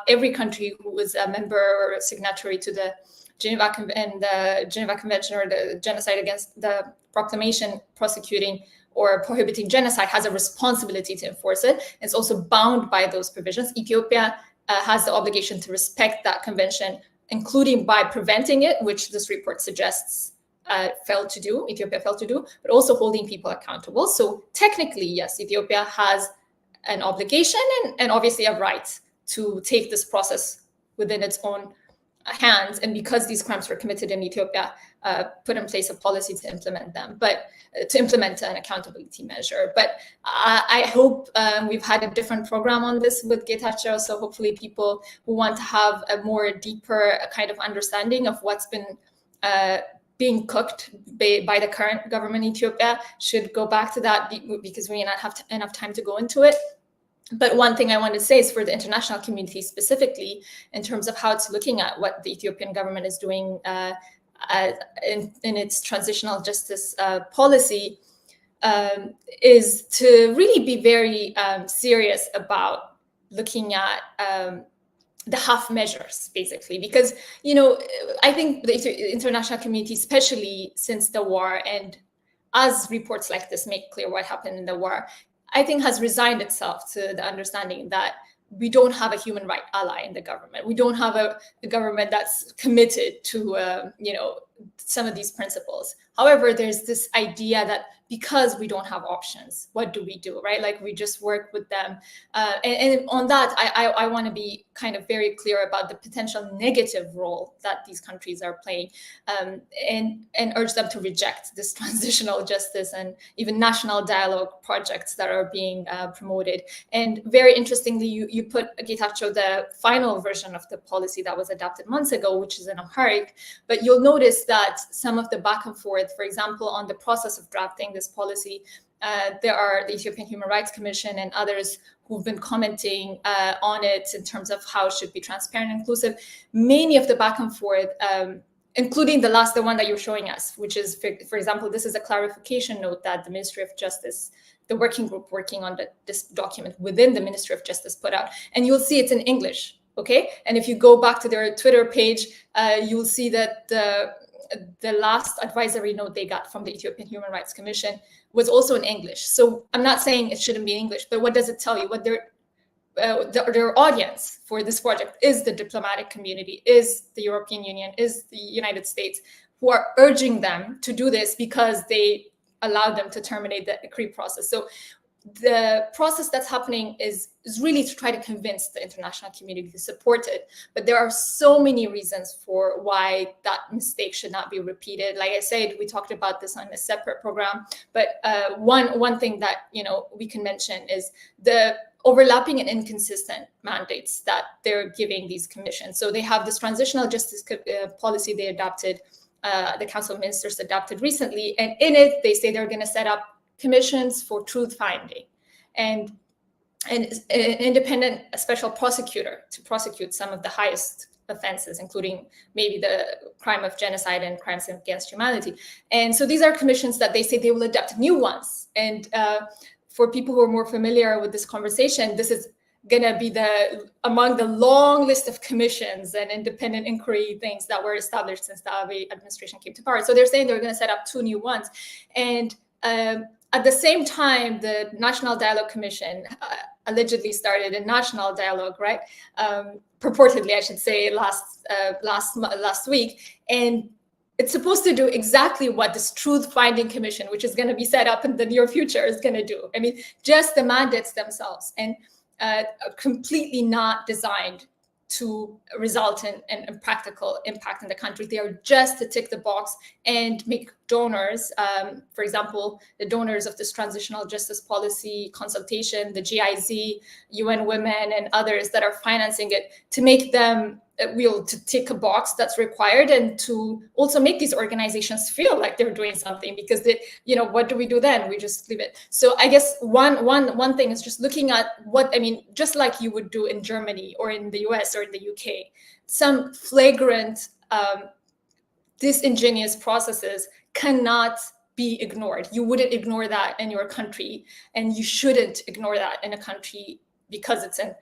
every country who is a member or a signatory to the Geneva Convention or the Genocide against the proclamation prosecuting or prohibiting genocide has a responsibility to enforce it. It's also bound by those provisions. Ethiopia has the obligation to respect that convention, including by preventing it, which this report suggests Ethiopia failed to do, but also holding people accountable. So technically, yes, Ethiopia has an obligation and obviously a right to take this process within its own hands. And because these crimes were committed in Ethiopia, put in place a policy to implement them, but to implement an accountability measure. But I hope we've had a different program on this with Getachew. So hopefully people who want to have a more deeper kind of understanding of what's been being cooked by the current government in Ethiopia should go back to that, because we may not have enough time to go into it. But one thing I want to say is for the international community specifically, in terms of how it's looking at what the Ethiopian government is doing in its transitional justice policy, is to really be very serious about looking at the half measures, basically, because, you know, I think the international community, especially since the war, and as reports like this make clear what happened in the war, I think has resigned itself to the understanding that we don't have a human right ally in the government. We don't have a government that's committed to, some of these principles. However, there's this idea that because we don't have options, what do we do, right? Like we just work with them. And on that, I want to be kind of very clear about the potential negative role that these countries are playing, and urge them to reject this transitional justice and even national dialogue projects that are being promoted. And very interestingly, you put, Getachew, the final version of the policy that was adopted months ago, which is in Amharic, but you'll notice that some of the back and forth, for example, on the process of drafting this policy, there are the Ethiopian Human Rights Commission and others who've been commenting on it in terms of how it should be transparent and inclusive. Many of the back and forth, including the one that you're showing us, which is, for example, this is a clarification note that the Ministry of Justice, the working group working on this document within the Ministry of Justice put out. And you'll see it's in English, okay? And if you go back to their Twitter page, you'll see that the last advisory note they got from the Ethiopian Human Rights Commission was also in English. So I'm not saying it shouldn't be in English, but what does it tell you? What their audience for this project is the diplomatic community, is the European Union, is the United States, who are urging them to do this because they allowed them to terminate the decree process. So the process that's happening is really to try to convince the international community to support it. But there are so many reasons for why that mistake should not be repeated. Like I said, we talked about this on a separate program. But one thing that we can mention is the overlapping and inconsistent mandates that they're giving these commissions. So they have this transitional justice policy they adopted, the Council of Ministers adopted recently. And in it, they say they're going to set up commissions for truth finding and an independent special prosecutor to prosecute some of the highest offenses, including maybe the crime of genocide and crimes against humanity. And so these are commissions that they say they will adopt new ones. And for people who are more familiar with this conversation, this is going to be among the long list of commissions and independent inquiry things that were established since the Abiy administration came to power. So they're saying they're going to set up 2 new ones. And at the same time, the National Dialogue Commission allegedly started a national dialogue, right? Purportedly, I should say, last week, and it's supposed to do exactly what this Truth-Finding Commission, which is going to be set up in the near future, is going to do. I mean, just the mandates themselves, and completely not designed to result in practical impact in the country. They are just to tick the box and make donors, for example, the donors of this transitional justice policy consultation, the GIZ, UN Women, and others that are financing it, to make them to tick a box that's required, and to also make these organizations feel like they're doing something, because they, what do we do then? We just leave it. So I guess one thing is just looking at what, just like you would do in Germany or in the US or in the UK, some flagrant disingenuous processes cannot be ignored. You wouldn't ignore that in your country, and you shouldn't ignore that in a country because it's in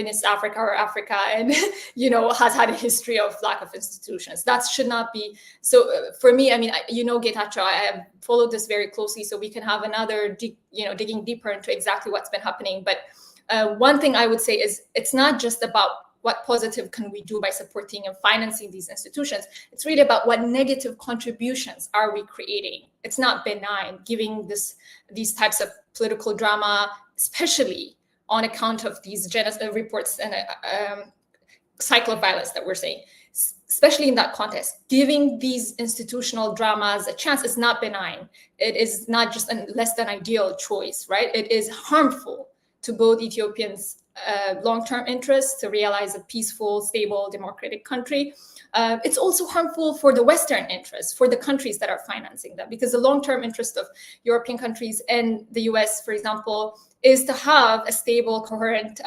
East Africa or Africa, and has had a history of lack of institutions. That should not be. So for me, Getachew, I have followed this very closely, so we can have another digging deeper into exactly what's been happening. But one thing I would say is, it's not just about what positive can we do by supporting and financing these institutions. It's really about what negative contributions are we creating. It's not benign, giving these types of political drama, especially on account of these genocide reports and cycle of violence that we're seeing, especially in that context. Giving these institutional dramas a chance is not benign. It is not just a less than ideal choice, right? It is harmful to both Ethiopians' long-term interests to realize a peaceful, stable, democratic country. It's also harmful for the Western interests, for the countries that are financing them, because the long-term interest of European countries and the US, for example, is to have a stable, coherent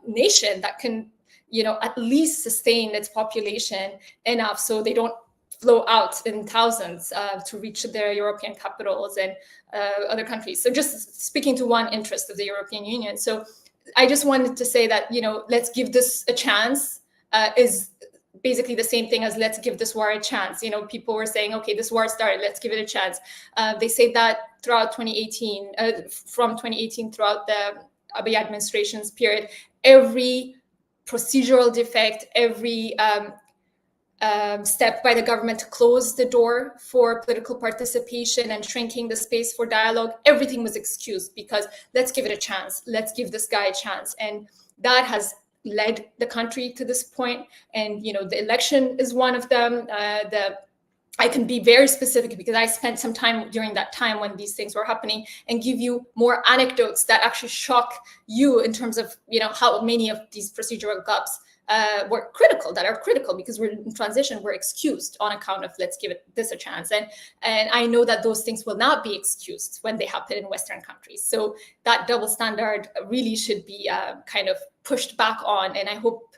nation that can, at least sustain its population enough so they don't flow out in thousands to reach their European capitals and other countries. So just speaking to one interest of the European Union. So I just wanted to say that, let's give this a chance is basically the same thing as let's give this war a chance. People were saying, okay, this war started, let's give it a chance. They say that throughout 2018, from 2018 throughout the Abiy administration's period, every procedural defect, every step by the government to close the door for political participation and shrinking the space for dialogue, everything was excused because let's give it a chance. Let's give this guy a chance. And that has led the country to this point. And, the election is one of them. I can be very specific because I spent some time during that time when these things were happening and give you more anecdotes that actually shock you in terms of, how many of these procedural gaps are critical because we're in transition, we're excused on account of let's give this a chance. And I know that those things will not be excused when they happen in Western countries. So that double standard really should be kind of pushed back on. And I hope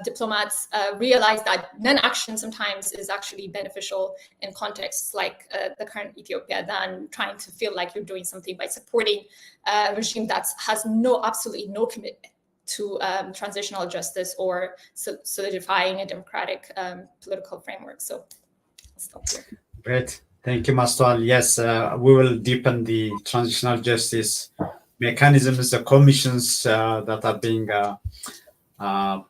diplomats realize that non-action sometimes is actually beneficial in contexts like the current Ethiopia than trying to feel like you're doing something by supporting a regime that has absolutely no commitment to transitional justice or solidifying a democratic political framework. So I'll stop here. Great. Thank you, Mastwal. Yes, we will deepen the transitional justice mechanisms, the commissions that are being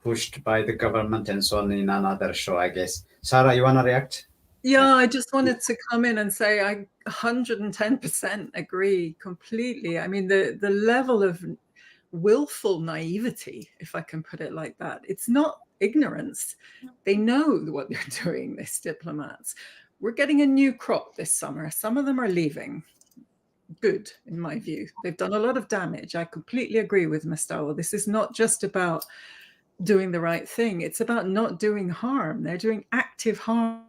pushed by the government and so on in another show, I guess. Sarah, you want to react? Yeah, I just wanted to come in and say I 110% agree completely. I mean, the level of willful naivety, if I can put it like that. It's not ignorance. They know what they're doing, these diplomats. We're getting a new crop this summer. Some of them are leaving. Good, in my view. They've done a lot of damage. I completely agree with Mustawa. This is not just about doing the right thing. It's about not doing harm. They're doing active harm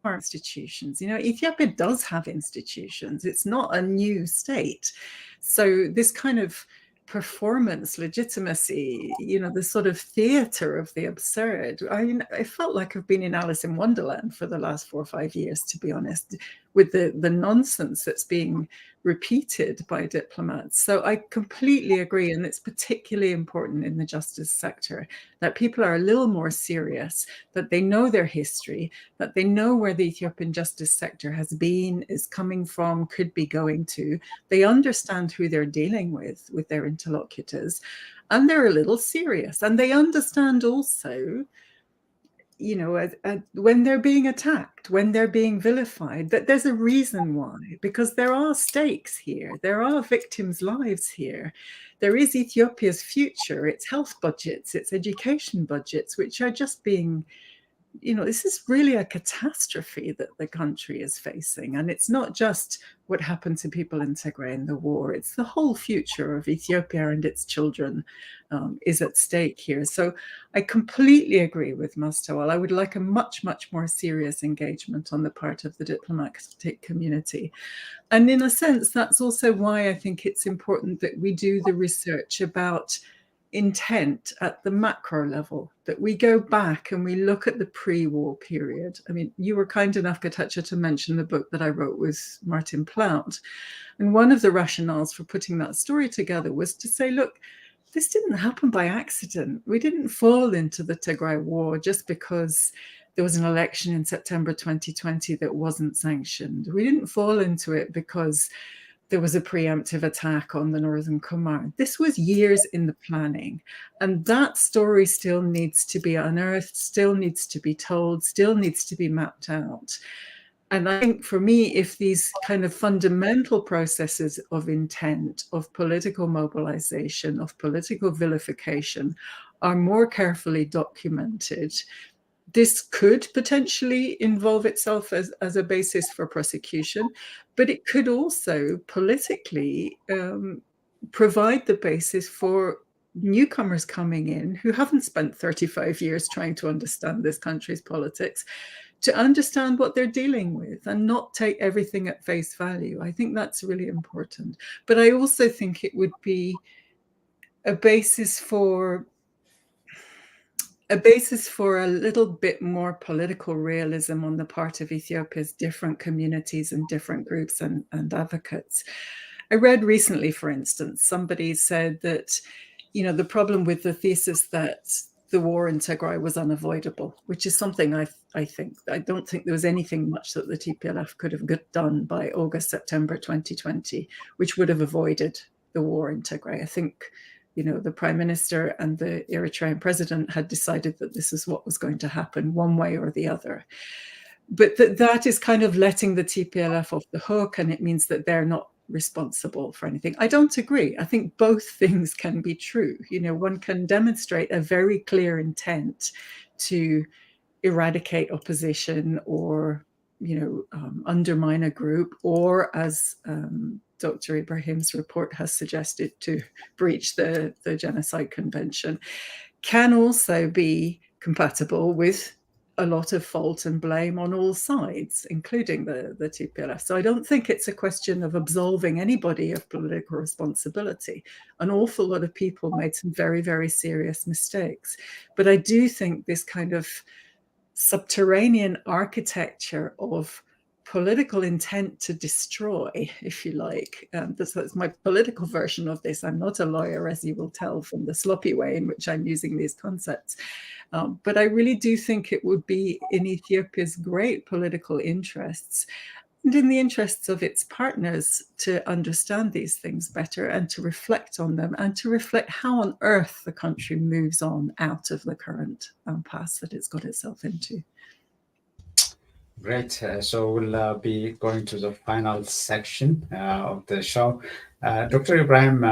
to institutions. Ethiopia does have institutions. It's not a new state. So this kind of performance legitimacy, the sort of theater of the absurd. I felt like I've been in Alice in Wonderland for the last 4 or 5 years, to be honest, with the nonsense that's being repeated by diplomats. So I completely agree. And it's particularly important in the justice sector that people are a little more serious, that they know their history, that they know where the Ethiopian justice sector has been, is coming from, could be going to. They understand who they're dealing with their interlocutors, and they're a little serious. And they understand also, when they're being attacked, when they're being vilified, that there's a reason why, because there are stakes here. There are victims' lives here. There is Ethiopia's future, its health budgets, its education budgets, which are just being this is really a catastrophe that the country is facing. And it's not just what happened to people in Tigray in the war, it's the whole future of Ethiopia and its children is at stake here. So I completely agree with Mastawal. I would like a much, much more serious engagement on the part of the diplomatic community. And in a sense, that's also why I think it's important that we do the research about intent at the macro level, that we go back and we look at the pre-war period. I mean, you were kind enough, Getachew, to mention the book that I wrote with Martin Plaut. And one of the rationales for putting that story together was to say, look, this didn't happen by accident. We didn't fall into the Tigray war just because there was an election in September 2020 that wasn't sanctioned. We didn't fall into it because there was a preemptive attack on the Northern Kumar. This was years in the planning. And that story still needs to be unearthed, still needs to be told, still needs to be mapped out. And I think for me, if these kind of fundamental processes of intent, of political mobilization, of political vilification are more carefully documented, this could potentially involve itself as a basis for prosecution, but it could also politically provide the basis for newcomers coming in who haven't spent 35 years trying to understand this country's politics, to understand what they're dealing with and not take everything at face value. I think that's really important. But I also think it would be a basis for a little bit more political realism on the part of Ethiopia's different communities and different groups and advocates. I read recently, for instance, somebody said that, the problem with the thesis that the war in Tigray was unavoidable, which is something I think. I don't think there was anything much that the TPLF could have done by August, September 2020, which would have avoided the war in Tigray. I think the Prime Minister and the Eritrean president had decided that this is what was going to happen one way or the other. But that is kind of letting the TPLF off the hook, and it means that they're not responsible for anything. I don't agree. I think both things can be true. One can demonstrate a very clear intent to eradicate opposition or, undermine a group, or as Dr. Ibrahim's report has suggested, to breach the Genocide Convention, can also be compatible with a lot of fault and blame on all sides, including the TPLF. So I don't think it's a question of absolving anybody of political responsibility. An awful lot of people made some very, very serious mistakes. But I do think this kind of subterranean architecture of political intent to destroy, if you like. That's my political version of this. I'm not a lawyer, as you will tell from the sloppy way in which I'm using these concepts. But I really do think it would be in Ethiopia's great political interests and in the interests of its partners to understand these things better and to reflect on them and to reflect how on earth the country moves on out of the current impasse that it's got itself into. Great. So we'll be going to the final section of the show. Dr. Ibrahim,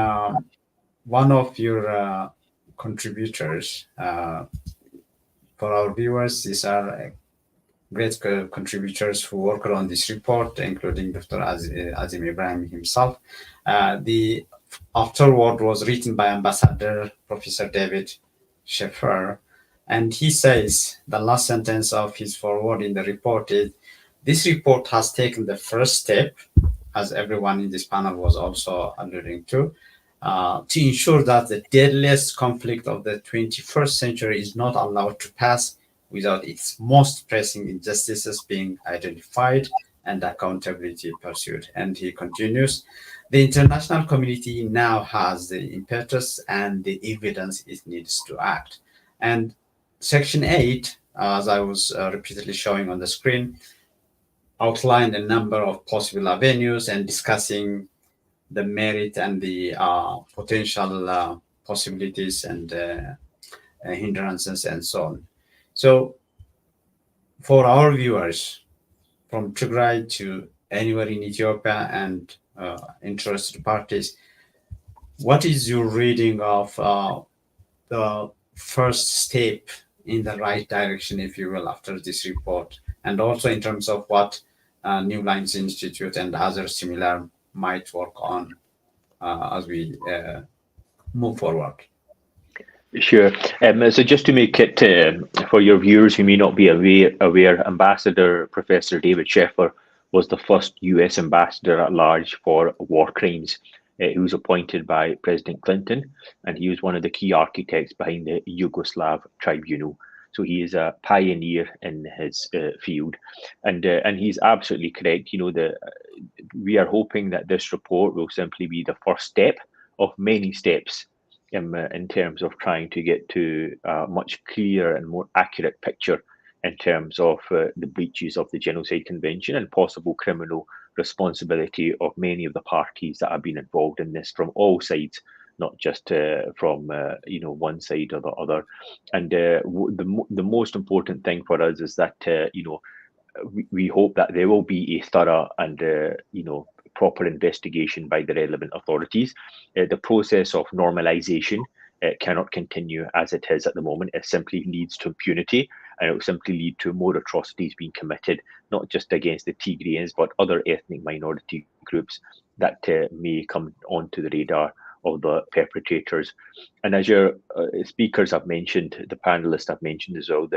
one of your contributors, for our viewers, these are great contributors who worked on this report, including Dr. Azeem Ibrahim himself. The afterword was written by Ambassador Professor David Sheffer, and he says the last sentence of his foreword in the report is, this report has taken the first step, as everyone in this panel was also alluding to ensure that the deadliest conflict of the 21st century is not allowed to pass without its most pressing injustices being identified and accountability pursued. And he continues, the international community now has the impetus and the evidence it needs to act. And Section 8, as I was repeatedly showing on the screen, outlined a number of possible avenues and discussing the merit and the potential possibilities and hindrances and so on. So for our viewers, from Tigray to anywhere in Ethiopia and interested parties, what is your reading of the first step in the right direction, if you will, after this report, and also in terms of what Newlines Institute and other similar might work on as we move forward. Sure. So just to make it for your viewers who may not be aware, Ambassador Professor David Sheffer was the first US ambassador at large for war crimes. He was appointed by President Clinton, and he was one of the key architects behind the Yugoslav Tribunal. So he is a pioneer in his field, and he's absolutely correct. You know, we are hoping that this report will simply be the first step of many steps in terms of trying to get to a much clearer and more accurate picture in terms of the breaches of the Genocide Convention and possible criminal responsibility of many of the parties that have been involved in this from all sides, not just from one side or the other. And the most important thing for us is that we hope that there will be a thorough and proper investigation by the relevant authorities. The process of normalization cannot continue as it is at the moment. It simply leads to impunity, and it will simply lead to more atrocities being committed, not just against the Tigrayans, but other ethnic minority groups that may come onto the radar of the perpetrators. And as your speakers have mentioned, the panelists have mentioned as well,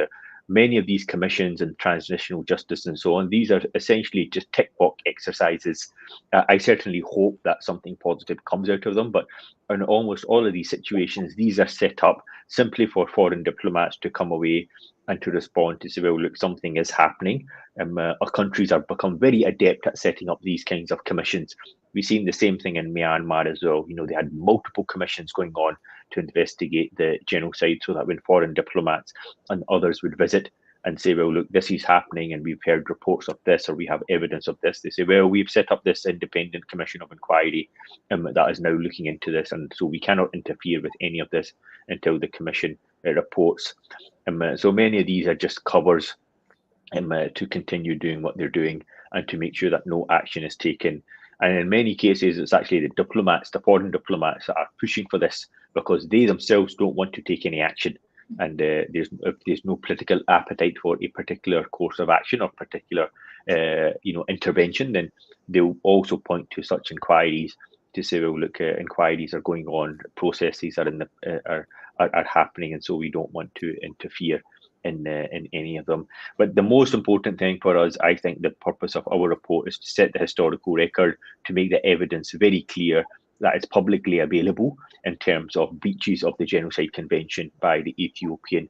many of these commissions and transitional justice and so on, these are essentially just tick box exercises. I certainly hope that something positive comes out of them, but in almost all of these situations, these are set up simply for foreign diplomats to come away and to respond to say, well, look, something is happening. Our countries have become very adept at setting up these kinds of commissions. We've seen the same thing in Myanmar as well. You know, they had multiple commissions going on to investigate the genocide, so that when foreign diplomats and others would visit and say, well, look, this is happening and we've heard reports of this, or we have evidence of this, they say, well, we've set up this independent commission of inquiry that is now looking into this, and so we cannot interfere with any of this until the commission reports. So many of these are just covers to continue doing what they're doing and to make sure that no action is taken. And in many cases, it's actually the diplomats, the foreign diplomats, that are pushing for this because they themselves don't want to take any action. And if there's no political appetite for a particular course of action or particular, intervention, then they'll also point to such inquiries to say, well, look, inquiries are going on, processes are are happening, and so we don't want to interfere in any of them. But the most important thing for us, I think, the purpose of our report is to set the historical record, to make the evidence very clear that it's publicly available in terms of breaches of the Genocide Convention by the Ethiopian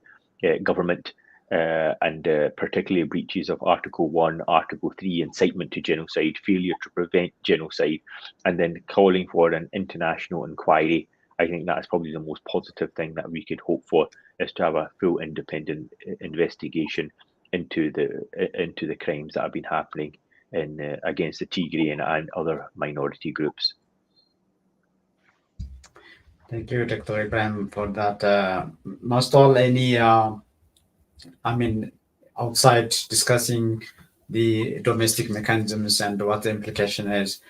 government, and particularly breaches of Article 1, Article 3, incitement to genocide, failure to prevent genocide, and then calling for an international inquiry. I think that is probably the most positive thing that we could hope for, is to have a full independent investigation into the crimes that have been happening against the Tigrayan and other minority groups. Thank you, Dr. Ibrahim, for that. Mastal, any, outside discussing the domestic mechanisms and what the implication is,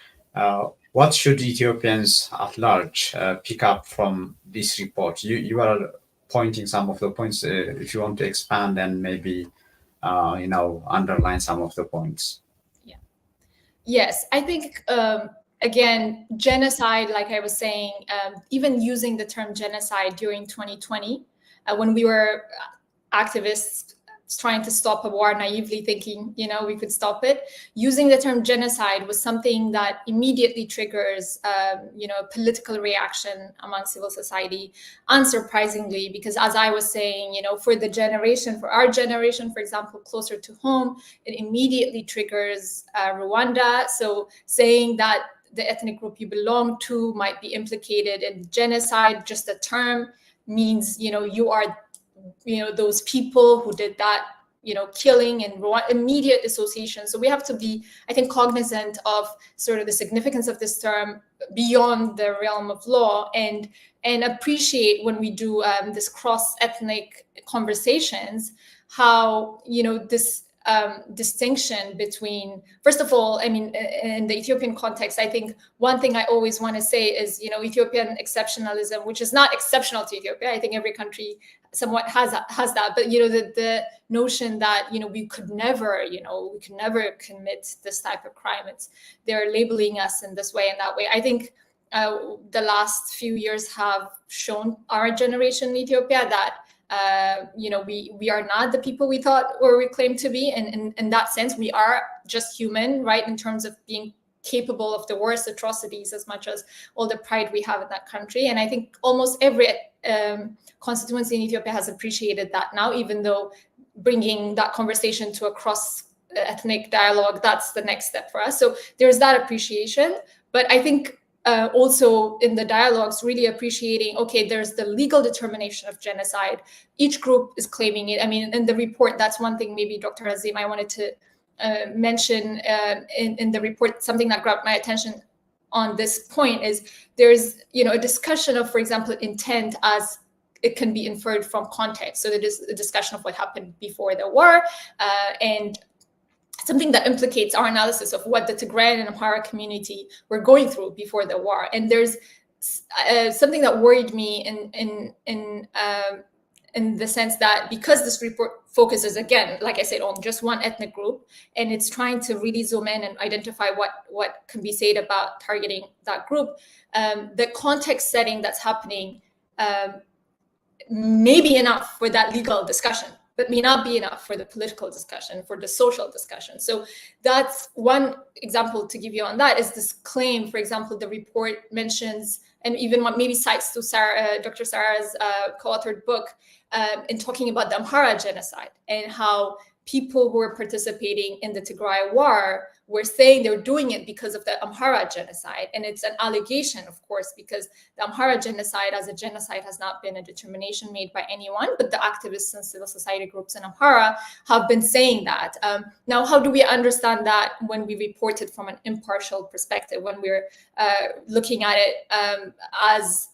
what should Ethiopians at large pick up from this report? You are pointing some of the points. If you want to expand and maybe, underline some of the points. Yeah. Yes, I think, again, genocide, like I was saying, even using the term genocide during 2020, when we were activists trying to stop a war, naively thinking, we could stop it, using the term genocide was something that immediately triggers, a political reaction among civil society, unsurprisingly, because as I was saying, for our generation, for example, closer to home, it immediately triggers Rwanda. So saying that the ethnic group you belong to might be implicated in genocide, just the term means, you are those people who did that, killing, and immediate association. So we have to be, I think, cognizant of sort of the significance of this term beyond the realm of law, and appreciate when we do this cross-ethnic conversations, how, this distinction between, first of all, in the Ethiopian context, I think one thing I always want to say is, Ethiopian exceptionalism, which is not exceptional to Ethiopia. I think every country somewhat has that, but the notion that we could never commit this type of crime. They're labeling us in this way and that way. I think the last few years have shown our generation in Ethiopia that we are not the people we thought or we claimed to be, and in that sense we are just human, right, in terms of being capable of the worst atrocities as much as all the pride we have in that country. And I think almost every constituency in Ethiopia has appreciated that now, even though bringing that conversation to a cross-ethnic dialogue, that's the next step for us. So there's that appreciation. But I think also in the dialogues, really appreciating, okay, there's the legal determination of genocide. Each group is claiming it. I mean, in the report, that's one thing maybe, Dr. Azeem, I wanted to mention in the report. Something that grabbed my attention on this point is there's a discussion of, for example, intent as it can be inferred from context. So there is a discussion of what happened before the war, and something that implicates our analysis of what the Tigrayan and Amhara community were going through before the war. And there's something that worried me in the sense that because this report focuses, again, like I said, on just one ethnic group, and it's trying to really zoom in and identify what can be said about targeting that group, the context setting that's happening may be enough for that legal discussion, but may not be enough for the political discussion, for the social discussion. So that's one example to give you on that, is this claim. For example, the report mentions, and even maybe cites to Dr. Sarah's co-authored book, in talking about the Amhara genocide and how people who were participating in the Tigray war were saying they're doing it because of the Amhara genocide. And it's an allegation, of course, because the Amhara genocide as a genocide has not been a determination made by anyone, but the activists and civil society groups in Amhara have been saying that. Now, how do we understand that when we report it from an impartial perspective, when we're looking at it as,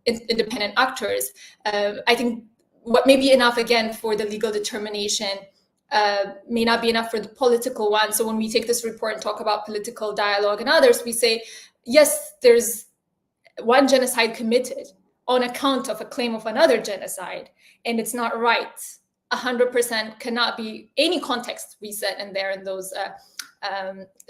independent actors? I think what may be enough, again, for the legal determination may not be enough for the political one. So when we take this report and talk about political dialogue and others, we say, yes, there's one genocide committed on account of a claim of another genocide, and it's not right. 100% cannot be any context we set in there in those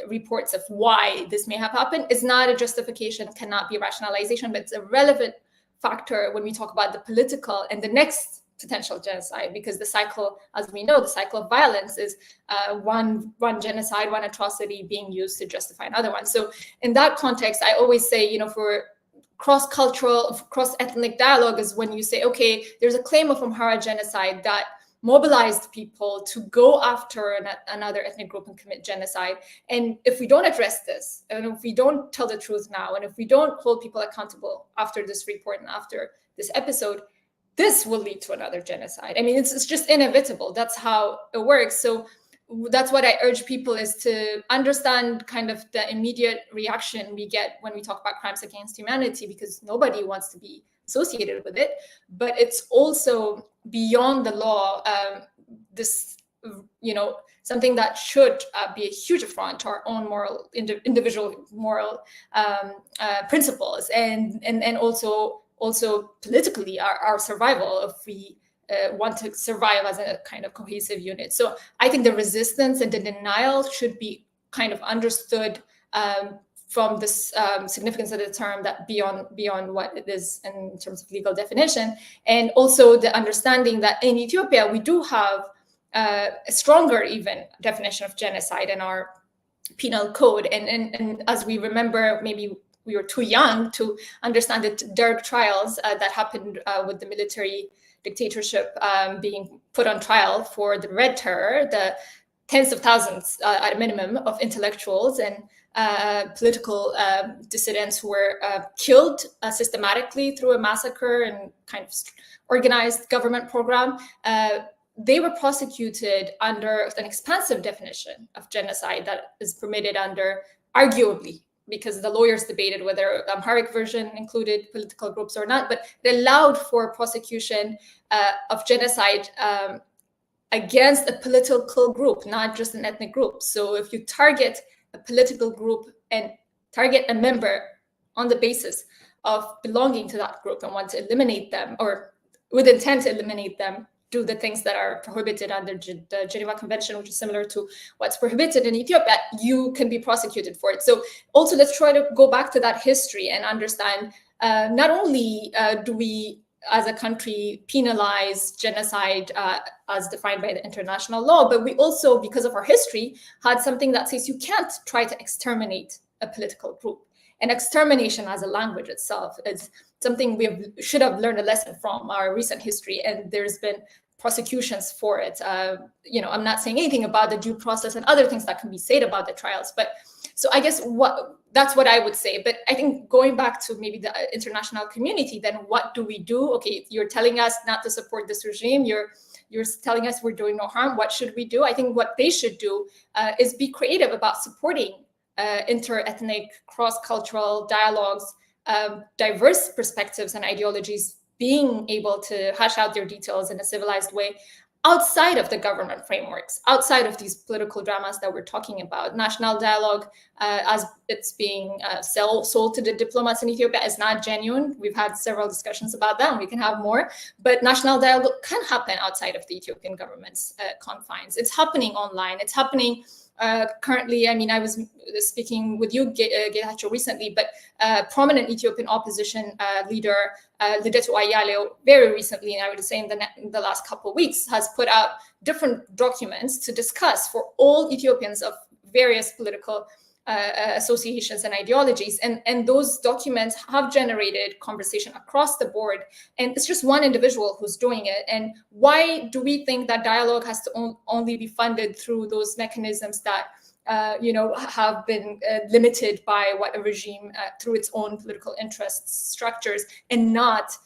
reports of why this may have happened. It's not a justification, cannot be rationalization, but it's a relevant factor when we talk about the political and the next potential genocide, because the cycle, as we know, the cycle of violence is one genocide, one atrocity being used to justify another one. So in that context, I always say, for cross-cultural, cross-ethnic dialogue is when you say, okay, there's a claim of Amhara genocide that mobilized people to go after another ethnic group and commit genocide. And if we don't address this, and if we don't tell the truth now, and if we don't hold people accountable after this report and after this episode, this will lead to another genocide. I mean, it's just inevitable. That's how it works. So that's what I urge people, is to understand kind of the immediate reaction we get when we talk about crimes against humanity, because nobody wants to be associated with it. But it's also beyond the law, this, something that should be a huge affront to our own individual moral principles, and also politically our survival, if we want to survive as a kind of cohesive unit. So I think the resistance and the denial should be kind of understood from this significance of the term, that beyond what it is in terms of legal definition, and also the understanding that in Ethiopia we do have a stronger even definition of genocide in our penal code, and as we remember, maybe we were too young to understand the Derg trials that happened with the military dictatorship being put on trial for the Red Terror, the tens of thousands at a minimum of intellectuals and political dissidents who were killed systematically through a massacre and kind of organized government program. They were prosecuted under an expansive definition of genocide that is permitted under, arguably, because the lawyers debated whether the Amharic version included political groups or not, but it allowed for prosecution of genocide against a political group, not just an ethnic group. So if you target a political group and target a member on the basis of belonging to that group and want to eliminate them, or with intent to eliminate them, do the things that are prohibited under the Geneva Convention, which is similar to what's prohibited in Ethiopia, you can be prosecuted for it. So also let's try to go back to that history and understand not only do we as a country penalize genocide as defined by the international law, but we also, because of our history, had something that says you can't try to exterminate a political group. And extermination as a language itself is something we should have learned a lesson from our recent history, and there's been prosecutions for it. I'm not saying anything about the due process and other things that can be said about the trials, but so I guess that's what I would say. But I think going back to maybe the international community, then what do we do? Okay, you're telling us not to support this regime. You're telling us we're doing no harm. What should we do? I think what they should do is be creative about supporting inter-ethnic, cross-cultural dialogues, diverse perspectives and ideologies, being able to hash out their details in a civilized way outside of the government frameworks, outside of these political dramas that we're talking about. National dialogue, as it's being sold to the diplomats in Ethiopia, is not genuine. We've had several discussions about that, and we can have more. But national dialogue can happen outside of the Ethiopian government's confines. It's happening online. It's happening currently. I mean, I was speaking with you, Getachew, recently, but prominent Ethiopian opposition leader, Leddy very recently, and I would say in the last couple of weeks, has put out different documents to discuss for all Ethiopians of various political associations and ideologies. And those documents have generated conversation across the board. And it's just one individual who's doing it. And why do we think that dialogue has to only be funded through those mechanisms that have been limited by what a regime through its own political interests structures, and not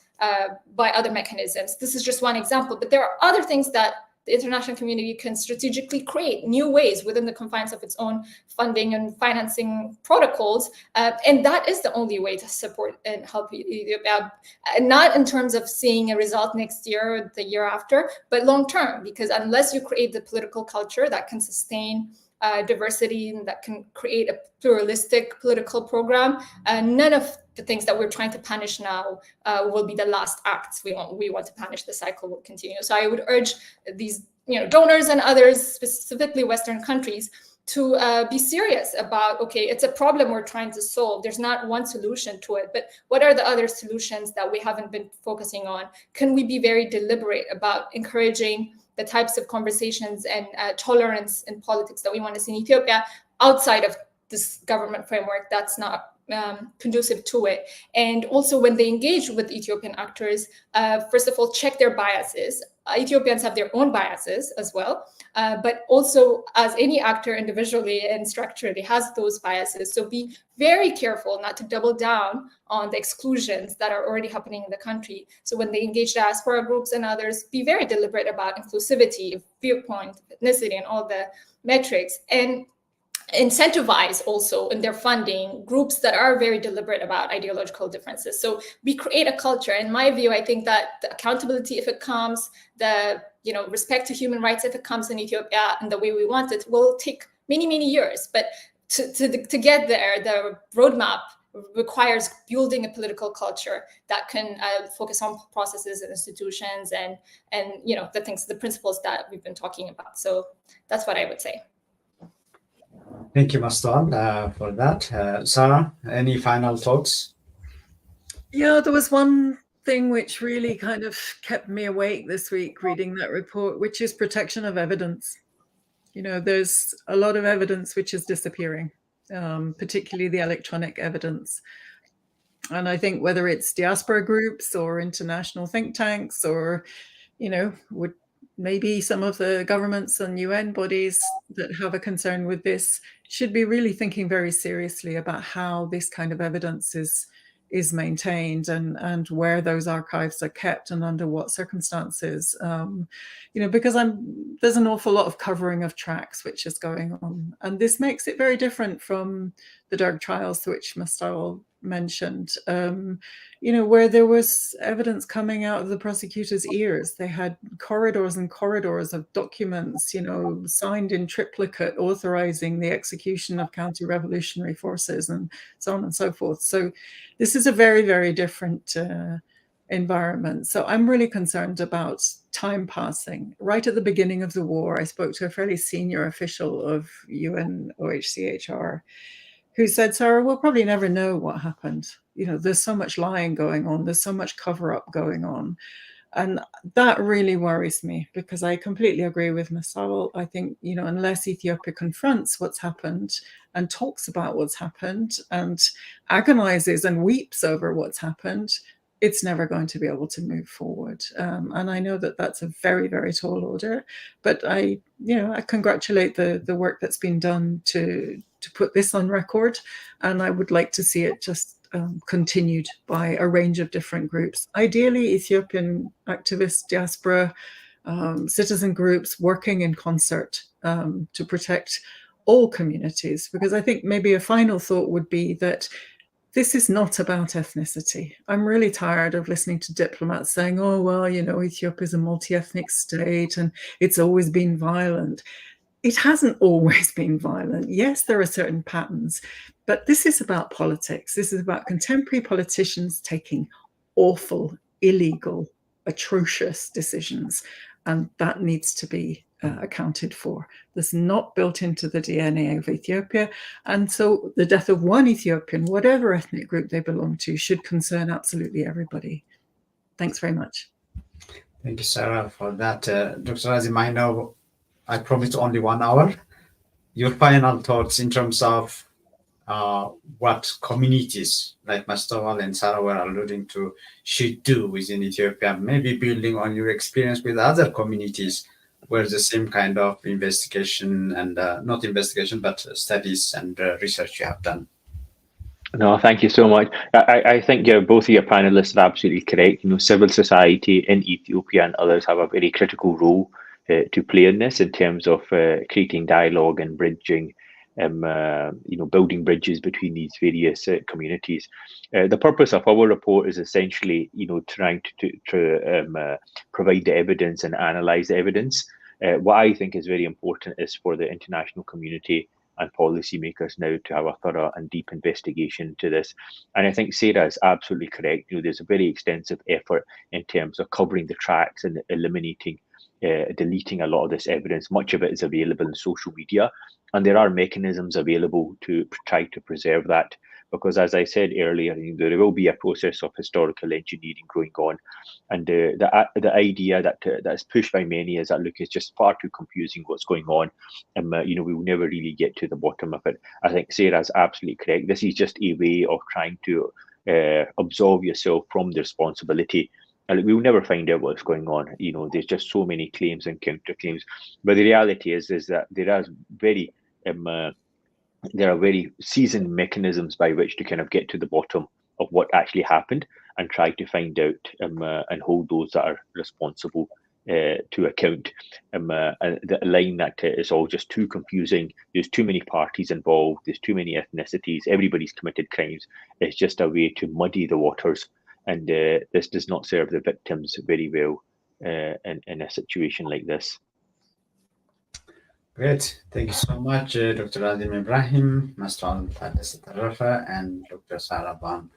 by other mechanisms? This is just one example, but there are other things that the international community can strategically create new ways within the confines of its own funding and financing protocols. And that is the only way to support and help Ethiopia, not in terms of seeing a result next year or the year after, but long term, because unless you create the political culture that can sustain diversity and that can create a pluralistic political program, none of the things that we're trying to punish now will be the last acts we want to punish. The cycle will continue. So I would urge these donors and others, specifically Western countries, to be serious about, okay, it's a problem we're trying to solve. There's not one solution to it, but what are the other solutions that we haven't been focusing on? Can we be very deliberate about encouraging the types of conversations and tolerance in politics that we want to see in Ethiopia outside of this government framework that's not conducive to it? And also, when they engage with Ethiopian actors, first of all, check their biases. Ethiopians have their own biases as well, but also as any actor individually and structurally has those biases. So be very careful not to double down on the exclusions that are already happening in the country. So when they engage diaspora groups and others, be very deliberate about inclusivity, viewpoint, ethnicity, and all the metrics. And incentivize also in their funding groups that are very deliberate about ideological differences. So we create a culture. In my view, I think that the accountability, if it comes, the respect to human rights, if it comes in Ethiopia and the way we want it, will take many, many years. But to get there, the roadmap requires building a political culture that can focus on processes and institutions and the principles that we've been talking about. So that's what I would say. Thank you, Mastal, for that. Sarah, any final thoughts? Yeah, there was one thing which really kind of kept me awake this week reading that report, which is protection of evidence. There's a lot of evidence which is disappearing, particularly the electronic evidence. And I think whether it's diaspora groups or international think tanks or, maybe some of the governments and UN bodies that have a concern with this should be really thinking very seriously about how this kind of evidence is maintained and where those archives are kept and under what circumstances. Because there's an awful lot of covering of tracks which is going on, and this makes it very different from the dark trials which Mastal mentioned, where there was evidence coming out of the prosecutor's ears. They had corridors and corridors of documents, signed in triplicate, authorizing the execution of counter-revolutionary forces and so on and so forth. So this is a very, very different environment. So I'm really concerned about time passing. Right at the beginning of the war, I spoke to a fairly senior official of UNOHCHR who said, Sarah, we'll probably never know what happened. There's so much lying going on. There's so much cover-up going on. And that really worries me, because I completely agree with Ms. Sowell. I think, unless Ethiopia confronts what's happened and talks about what's happened and agonizes and weeps over what's happened, it's never going to be able to move forward. And I know that that's a very, very tall order, but I congratulate the work that's been done to put this on record. And I would like to see it just continued by a range of different groups. Ideally, Ethiopian activists, diaspora, citizen groups working in concert to protect all communities. Because I think maybe a final thought would be that this is not about ethnicity. I'm really tired of listening to diplomats saying, oh, well, Ethiopia is a multi-ethnic state and it's always been violent. It hasn't always been violent. Yes, there are certain patterns, but this is about politics. This is about contemporary politicians taking awful, illegal, atrocious decisions, and that needs to be accounted for. That's not built into the DNA of Ethiopia. And so the death of one Ethiopian, whatever ethnic group they belong to, should concern absolutely everybody. Thanks very much. Thank you, Sarah, for that. Dr. Azeem, I know I promised only 1 hour. Your final thoughts in terms of what communities like Mastawal and Sarah were alluding to should do within Ethiopia, maybe building on your experience with other communities where the same kind of investigation and not investigation, but studies and research you have done. No, thank you so much. I think both of your panelists are absolutely correct. Civil society in Ethiopia and others have a very critical role to play in this, in terms of creating dialogue and bridging, building bridges between these various communities. The purpose of our report is essentially, trying to provide the evidence and analyze the evidence. What I think is very important is for the international community and policymakers now to have a thorough and deep investigation to this. And I think Sarah is absolutely correct. There's a very extensive effort in terms of covering the tracks and eliminating, deleting a lot of this evidence. Much of it is available in social media, and there are mechanisms available to try to preserve that. Because as I said earlier, there will be a process of historical engineering going on, and the idea that's pushed by many is that, look, it's just far too confusing what's going on, and we will never really get to the bottom of it. I think Sarah's absolutely correct. This is just a way of trying to absolve yourself from the responsibility. And we will never find out what's going on. There's just so many claims and counterclaims. But the reality is that there are very seasoned mechanisms by which to kind of get to the bottom of what actually happened and try to find out and hold those that are responsible to account. The line that is all just too confusing. There's too many parties involved. There's too many ethnicities. Everybody's committed crimes. It's just a way to muddy the waters. And this does not serve the victims very well in a situation like this. Great. Thank you so much, Dr. Azeem Ibrahim, Mastawal Taddesse Tarafa, and Dr. Sarah Bond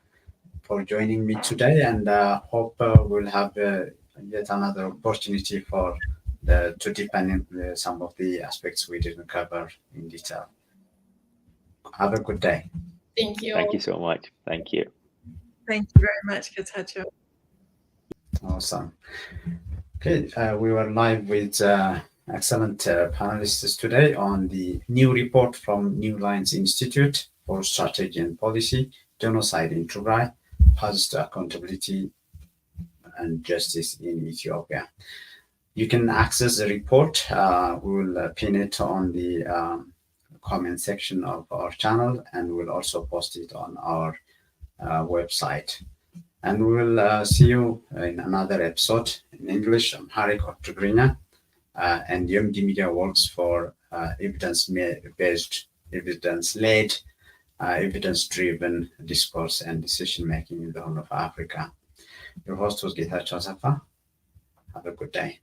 for joining me today. And hope we'll have yet another opportunity to deepen in some of the aspects we didn't cover in detail. Have a good day. Thank you. Thank you so much. Thank you. Thank you very much, Getachew. Awesome. Okay, we were live with excellent panelists today on the new report from Newlines Institute for Strategy and Policy, Genocide in Tigray, Paths to Accountability and Justice in Ethiopia. You can access the report. We will pin it on the comment section of our channel, and we'll also post it on our website. And we will see you in another episode in English, Amharic or Tigrinya. And UMD Media works for evidence-based, evidence-led, evidence-driven discourse and decision-making in the Horn of Africa. Your host was Getachew Asafa. Have a good day.